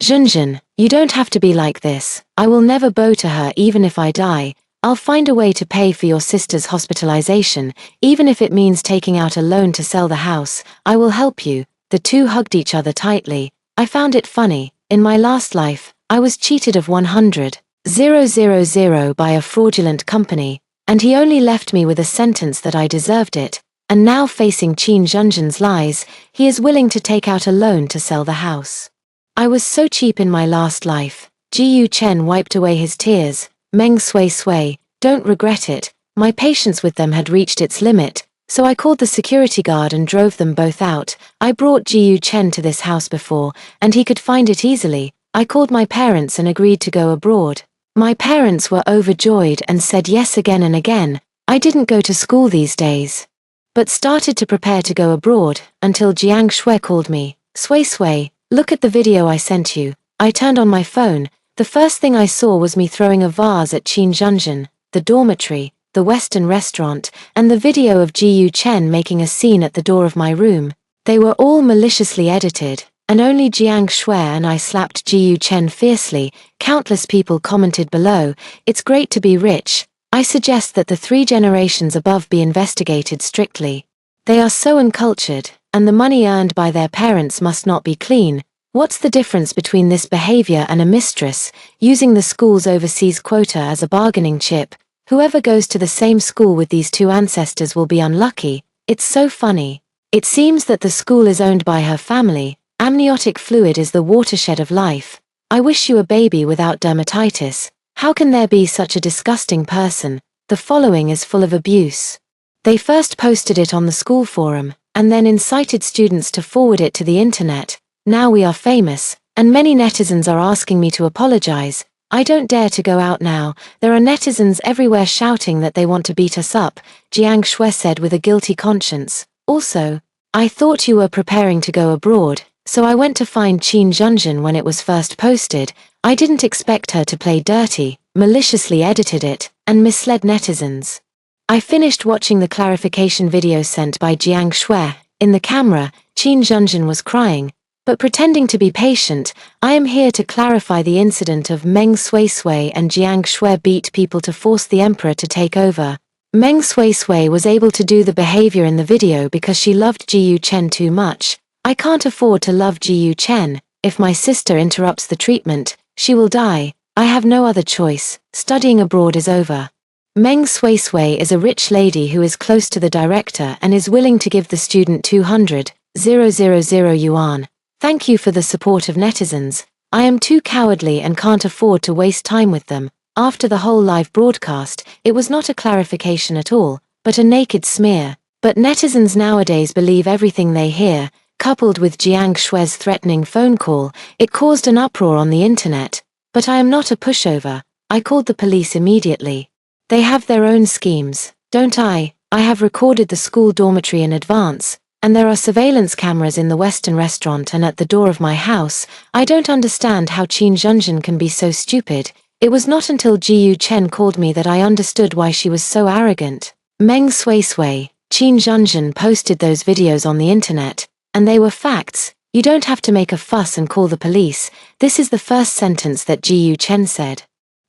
Zhenzhen, you don't have to be like this. I will never bow to her even if I die. I'll find a way to pay for your sister's hospitalization, even if it means taking out a loan to sell the house. I will help you. The two hugged each other tightly. I found it funny. In my last life, I was cheated of 100,000 by a fraudulent company, and he only left me with a sentence that I deserved it, and now facing Qin Zhenzhen's lies, he is willing to take out a loan to sell the house. I was so cheap in my last life. Ji Chen wiped away his tears. Meng Sui Sui, don't regret it. My patience with them had reached its limit, so I called the security guard and drove them both out. I brought Ji Chen to this house before, and he could find it easily. I called my parents and agreed to go abroad. My parents were overjoyed and said yes again and again. I didn't go to school these days, but started to prepare to go abroad, until Jiang Shui called me. Sui Sui, look at the video I sent you. I turned on my phone. The first thing I saw was me throwing a vase at Qin Zhenzhen, the dormitory, the Western restaurant, and the video of Ji Chen making a scene at the door of my room. They were all maliciously edited, and only Jiang Shui and I slapped Ji Chen fiercely. Countless people commented below, it's great to be rich. I suggest that the 3 generations above be investigated strictly. They are so uncultured, and the money earned by their parents must not be clean. What's the difference between this behavior and a mistress, using the school's overseas quota as a bargaining chip? Whoever goes to the same school with these 2 ancestors will be unlucky. It's so funny. It seems that the school is owned by her family. Amniotic fluid is the watershed of life. I wish you a baby without dermatitis. How can there be such a disgusting person? The following is full of abuse. They first posted it on the school forum, and then incited students to forward it to the internet. Now we are famous, and many netizens are asking me to apologize. I don't dare to go out now. There are netizens everywhere shouting that they want to beat us up, Jiang Shui said with a guilty conscience. Also, I thought you were preparing to go abroad, so I went to find Qin Zhenzhen when it was first posted. I didn't expect her to play dirty, maliciously edited it, and misled netizens. I finished watching the clarification video sent by Jiang Shui. In the camera, Qin Zhenzhen was crying, but pretending to be patient. I am here to clarify the incident of Meng Sui Sui and Jiang Shui beat people to force the emperor to take over. Meng Sui Sui was able to do the behavior in the video because she loved Ji Chen too much. I can't afford to love Ji Chen. If my sister interrupts the treatment, she will die. I have no other choice. Studying abroad is over. Meng Sui Sui is a rich lady who is close to the director and is willing to give the student 200,000 yuan. Thank you for the support of netizens. I am too cowardly and can't afford to waste time with them. After the whole live broadcast, it was not a clarification at all, but a naked smear. But netizens nowadays believe everything they hear. Coupled with Jiang Shui's threatening phone call, it caused an uproar on the internet. But I am not a pushover. I called the police immediately. They have their own schemes, don't I? I have recorded the school dormitory in advance, and there are surveillance cameras in the Western restaurant and at the door of my house. I don't understand how Qin Zhenzhen can be so stupid. It was not until Ji Chen called me that I understood why she was so arrogant. Meng Sui Sui, Qin Zhenzhen posted those videos on the internet, and they were facts. You don't have to make a fuss and call the police. This is the first sentence that Ji Chen said.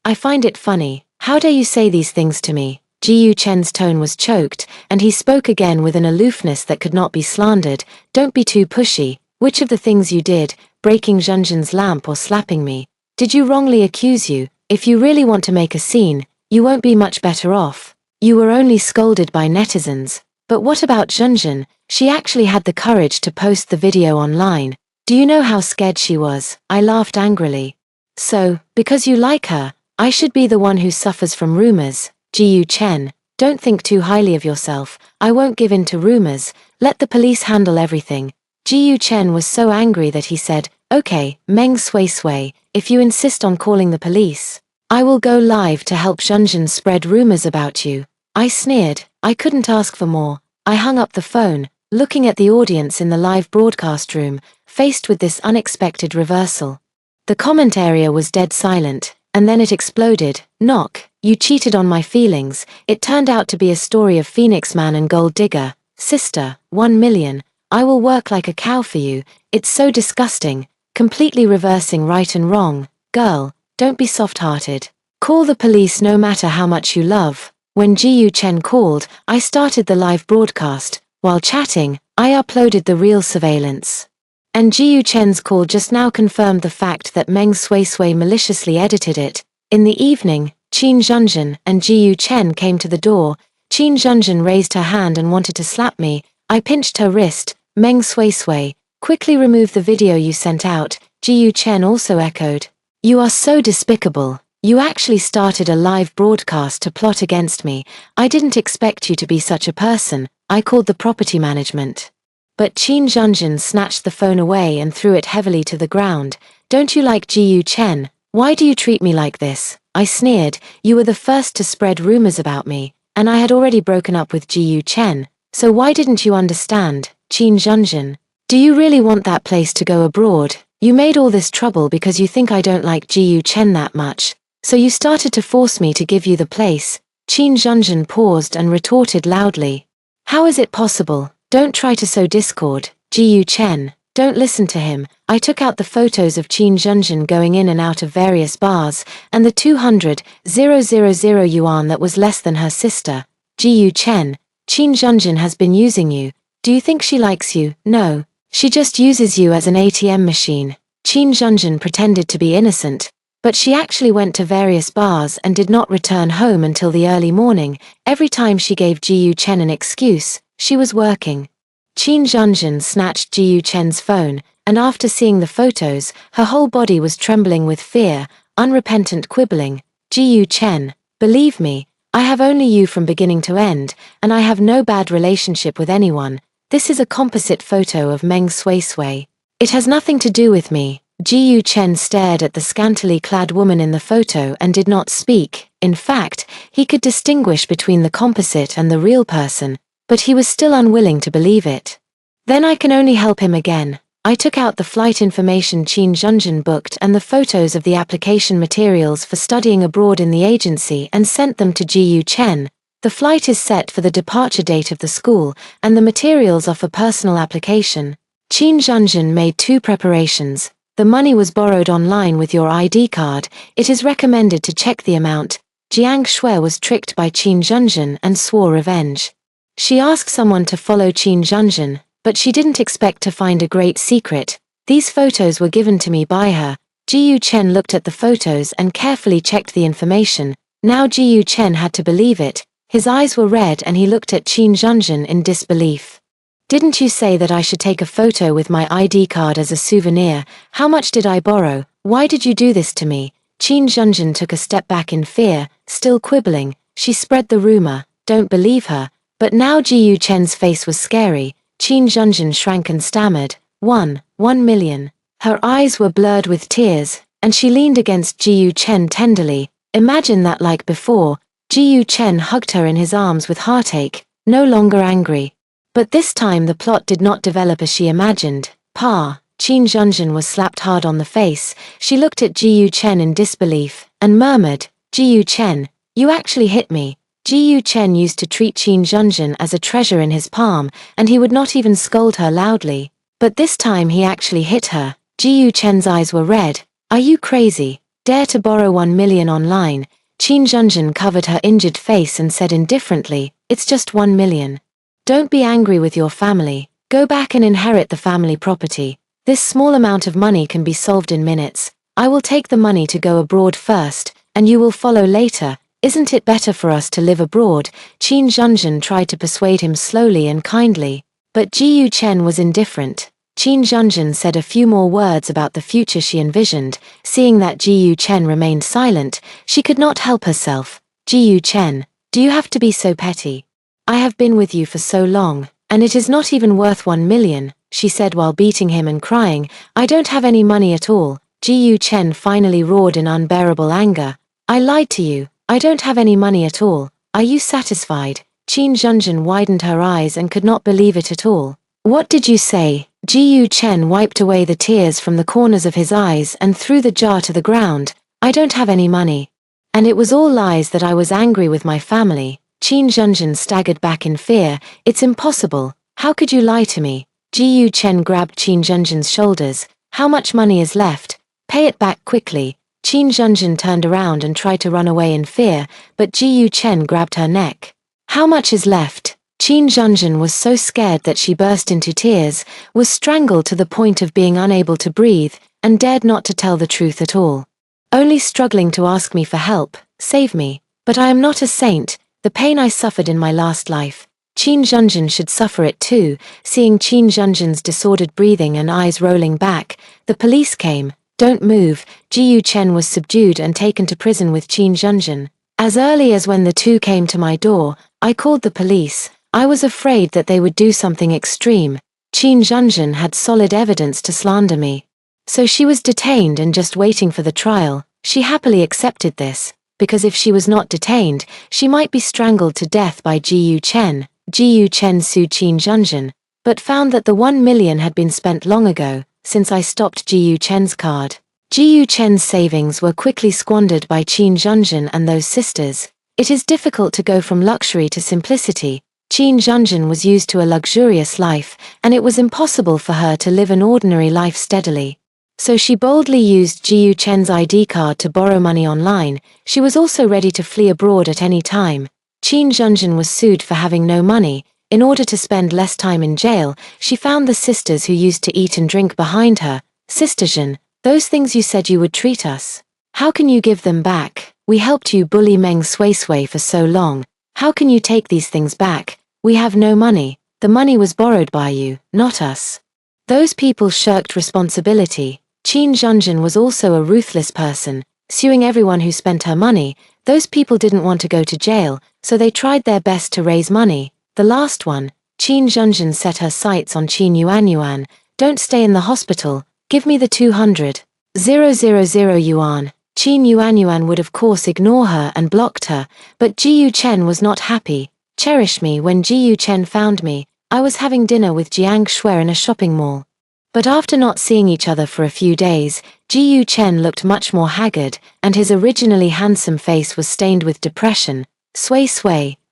I find it funny. How dare you say these things to me? Ji Chen's tone was choked, and he spoke again with an aloofness that could not be slandered. Don't be too pushy. Which of the things you did, breaking Zhenzhen's lamp or slapping me, did you wrongly accuse you? If you really want to make a scene, you won't be much better off. You were only scolded by netizens. But what about Zhenzhen? She actually had the courage to post the video online. Do you know how scared she was? I laughed angrily. So, because you like her, I should be the one who suffers from rumors. Ji Chen, Don't think too highly of yourself. I won't give in to rumors. Let the police handle everything. Ji Chen was so angry that he said, "Okay, Meng Sui, if you insist on calling the police, I will go live to help Zhenzhen spread rumors about you." I sneered. I couldn't ask for more. I hung up the phone, looking at the audience in the live broadcast room, faced with this unexpected reversal. The comment area was dead silent, and then it exploded. "Knock, you cheated on my feelings." It turned out to be a story of Phoenix Man and Gold Digger. "Sister, 1 million. I will work like a cow for you." It's so disgusting, completely reversing right and wrong. Girl, don't be soft-hearted. Call the police no matter how much you love. When Ji Chen called, I started the live broadcast. While chatting, I uploaded the real surveillance. And Ji Chen's call just now confirmed the fact that Meng Sui maliciously edited it. In the evening, Qin Zhenzhen and Ji Chen came to the door. Qin Zhenzhen raised her hand and wanted to slap me. I pinched her wrist. "Meng Sui, quickly remove the video you sent out." Ji Chen also echoed. "You are so despicable. You actually started a live broadcast to plot against me. I didn't expect you to be such a person." I called the property management. But Qin Zhenzhen snatched the phone away and threw it heavily to the ground. "Don't you like Ji Chen? Why do you treat me like this?" I sneered. "You were the first to spread rumors about me, and I had already broken up with Ji Chen. So why didn't you understand, Qin Zhenzhen? Do you really want that place to go abroad? You made all this trouble because you think I don't like Ji Chen that much. So you started to force me to give you the place." Qin Zhenzhen paused and retorted loudly. "How is it possible? Don't try to sow discord, Ji Chen. Don't listen to him." I took out the photos of Qin Zhenzhen going in and out of various bars, and the 200,000 yuan that was less than her sister. "Ji Chen, Qin Zhenzhen has been using you. Do you think she likes you? No. She just uses you as an ATM machine." Qin Zhenzhen pretended to be innocent, but she actually went to various bars and did not return home until the early morning. Every time she gave Ji Chen an excuse, she was working. Qin Zhenzhen snatched Ji Chen's phone, and after seeing the photos, her whole body was trembling with fear, unrepentant quibbling. "Ji Chen, believe me, I have only you from beginning to end, and I have no bad relationship with anyone. This is a composite photo of Meng Sui. It has nothing to do with me." Ji Chen stared at the scantily clad woman in the photo and did not speak. In fact, he could distinguish between the composite and the real person, but he was still unwilling to believe it. "Then I can only help him again." I took out the flight information Qin Zhenzhen booked and the photos of the application materials for studying abroad in the agency and sent them to Ji Chen. The flight is set for the departure date of the school, and the materials are for personal application. Qin Zhenzhen made 2 preparations. The money was borrowed online with your ID card. It is recommended to check the amount. Jiang Shui was tricked by Qin Zhenzhen and swore revenge. She asked someone to follow Qin Zhenzhen, but she didn't expect to find a great secret. These photos were given to me by her. Ji Chen looked at the photos and carefully checked the information. Now Ji Chen had to believe it. His eyes were red and he looked at Qin Zhenzhen in disbelief. "Didn't you say that I should take a photo with my ID card as a souvenir? How much did I borrow? Why did you do this to me?" Qin Zhenzhen took a step back in fear, still quibbling. She spread the rumor. Don't believe her. But now Ji Chen's face was scary. Qin Zhenzhen shrank and stammered, 1 million. Her eyes were blurred with tears, and she leaned against Ji Chen tenderly. Imagine that like before. Ji Chen hugged her in his arms with heartache, no longer angry. But this time the plot did not develop as she imagined. "Pa." Qin Zhenzhen was slapped hard on the face. She looked at Ji Chen in disbelief, and murmured, "Ji Chen, you actually hit me." Ji Chen used to treat Qin Zhenzhen as a treasure in his palm, and he would not even scold her loudly. But this time he actually hit her. Ji Chen's eyes were red. "Are you crazy? Dare to borrow 1 million online?" Qin Zhenzhen covered her injured face and said indifferently, "It's just 1 million. Don't be angry with your family. Go back and inherit the family property. This small amount of money can be solved in minutes. I will take the money to go abroad first, and you will follow later. Isn't it better for us to live abroad?" Qin Zhenzhen tried to persuade him slowly and kindly, but Ji Chen was indifferent. Qin Zhenzhen said a few more words about the future she envisioned. Seeing that Ji Chen remained silent, she could not help herself. "Ji Chen, Do you have to be so petty? I have been with you for so long, and it is not even worth 1 million, she said while beating him and crying. I don't have any money at all, Ji Chen finally roared in unbearable anger. I lied to you, I don't have any money at all. Are you satisfied? Qin Zhenzhen widened her eyes and could not believe it at all. What did you say? Ji Chen wiped away the tears from the corners of his eyes and threw the jar to the ground. I don't have any money. And it was all lies that I was angry with my family. Qin Zhenzhen staggered back in fear. It's impossible. How could you lie to me? Ji Chen grabbed Qin Zhenzhen's shoulders. How much money is left? Pay it back quickly. Qin Zhenzhen turned around and tried to run away in fear, but Ji Chen grabbed her neck. How much is left? Qin Zhenzhen was so scared that she burst into tears, was strangled to the point of being unable to breathe, and dared not to tell the truth at all. Only struggling to ask me for help, save me. But I am not a saint. The pain I suffered in my last life, Qin Zhenzhen should suffer it too. Seeing Qin Zhenzhen's disordered breathing and eyes rolling back, the police came. Don't move. Ji Chen was subdued and taken to prison with Qin Zhenzhen. As early as when the two came to my door, I called the police. I was afraid that they would do something extreme. Qin Zhenzhen had solid evidence to slander me. So she was detained and just waiting for the trial. She happily accepted this, because if she was not detained, she might be strangled to death by Ji Chen. Ji Chen sued Qin Zhenzhen, but found that the 1 million had been spent long ago, since I stopped Ji Chen's card. Ji Chen's savings were quickly squandered by Qin Zhenzhen and those sisters. It is difficult to go from luxury to simplicity. Qin Zhenzhen was used to a luxurious life, and it was impossible for her to live an ordinary life steadily. So she boldly used Ji Chen's ID card to borrow money online. She was also ready to flee abroad at any time. Qin Zhenzhen was sued for having no money. In order to spend less time in jail, she found the sisters who used to eat and drink behind her. Sister Zhen, those things you said you would treat us. How can you give them back? We helped you bully Meng Sui for so long. How can you take these things back? We have no money. The money was borrowed by you, not us. Those people shirked responsibility. Qin Zhenzhen was also a ruthless person, suing everyone who spent her money. Those people didn't want to go to jail, so they tried their best to raise money. The last one, Qin Zhenzhen set her sights on Qin Yuanyuan. Don't stay in the hospital, give me the 200,000 yuan. Qin Yuanyuan would of course ignore her and blocked her, but Ji Chen was not happy. Cherish me. When Ji Chen found me, I was having dinner with Jiang Shui in a shopping mall. But after not seeing each other for a few days, Ji Chen looked much more haggard, and his originally handsome face was stained with depression. Sui,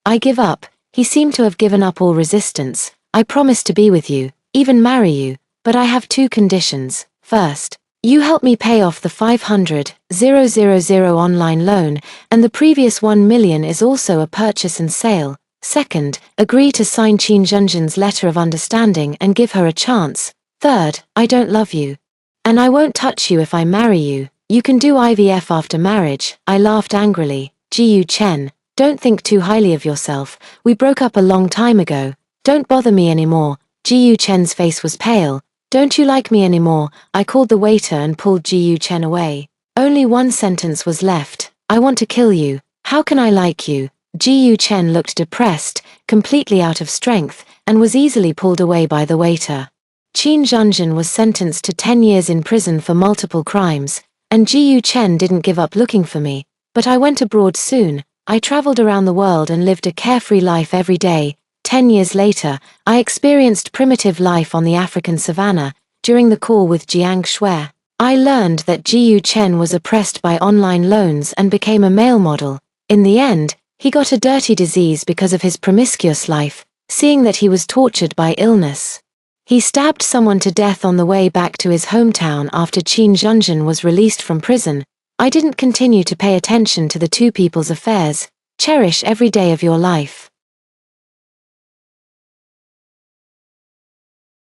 I give up. He seemed to have given up all resistance. I promise to be with you, even marry you, but I have 2 conditions. First, you help me pay off the 500,000 online loan, and the previous 1 million is also a purchase and sale. Second, agree to sign Qin Zhenzhen's letter of understanding and give her a chance. Third, I don't love you. And I won't touch you if I marry you. You can do IVF after marriage. I laughed angrily. Ji Chen, don't think too highly of yourself. We broke up a long time ago. Don't bother me anymore. Ji Chen's face was pale. Don't you like me anymore? I called the waiter and pulled Ji Chen away. Only one sentence was left. I want to kill you. How can I like you? Ji Chen looked depressed, completely out of strength, and was easily pulled away by the waiter. Qin Zhenzhen was sentenced to 10 years in prison for multiple crimes, and Ji Chen didn't give up looking for me. But I went abroad soon. I traveled around the world and lived a carefree life every day. 10 years later, I experienced primitive life on the African savannah. During the call with Jiang Shui, I learned that Ji Chen was oppressed by online loans and became a male model. In the end, he got a dirty disease because of his promiscuous life, seeing that he was tortured by illness. He stabbed someone to death on the way back to his hometown after Qin Zhenzhen was released from prison. I didn't continue to pay attention to the 2 people's affairs. Cherish every day of your life.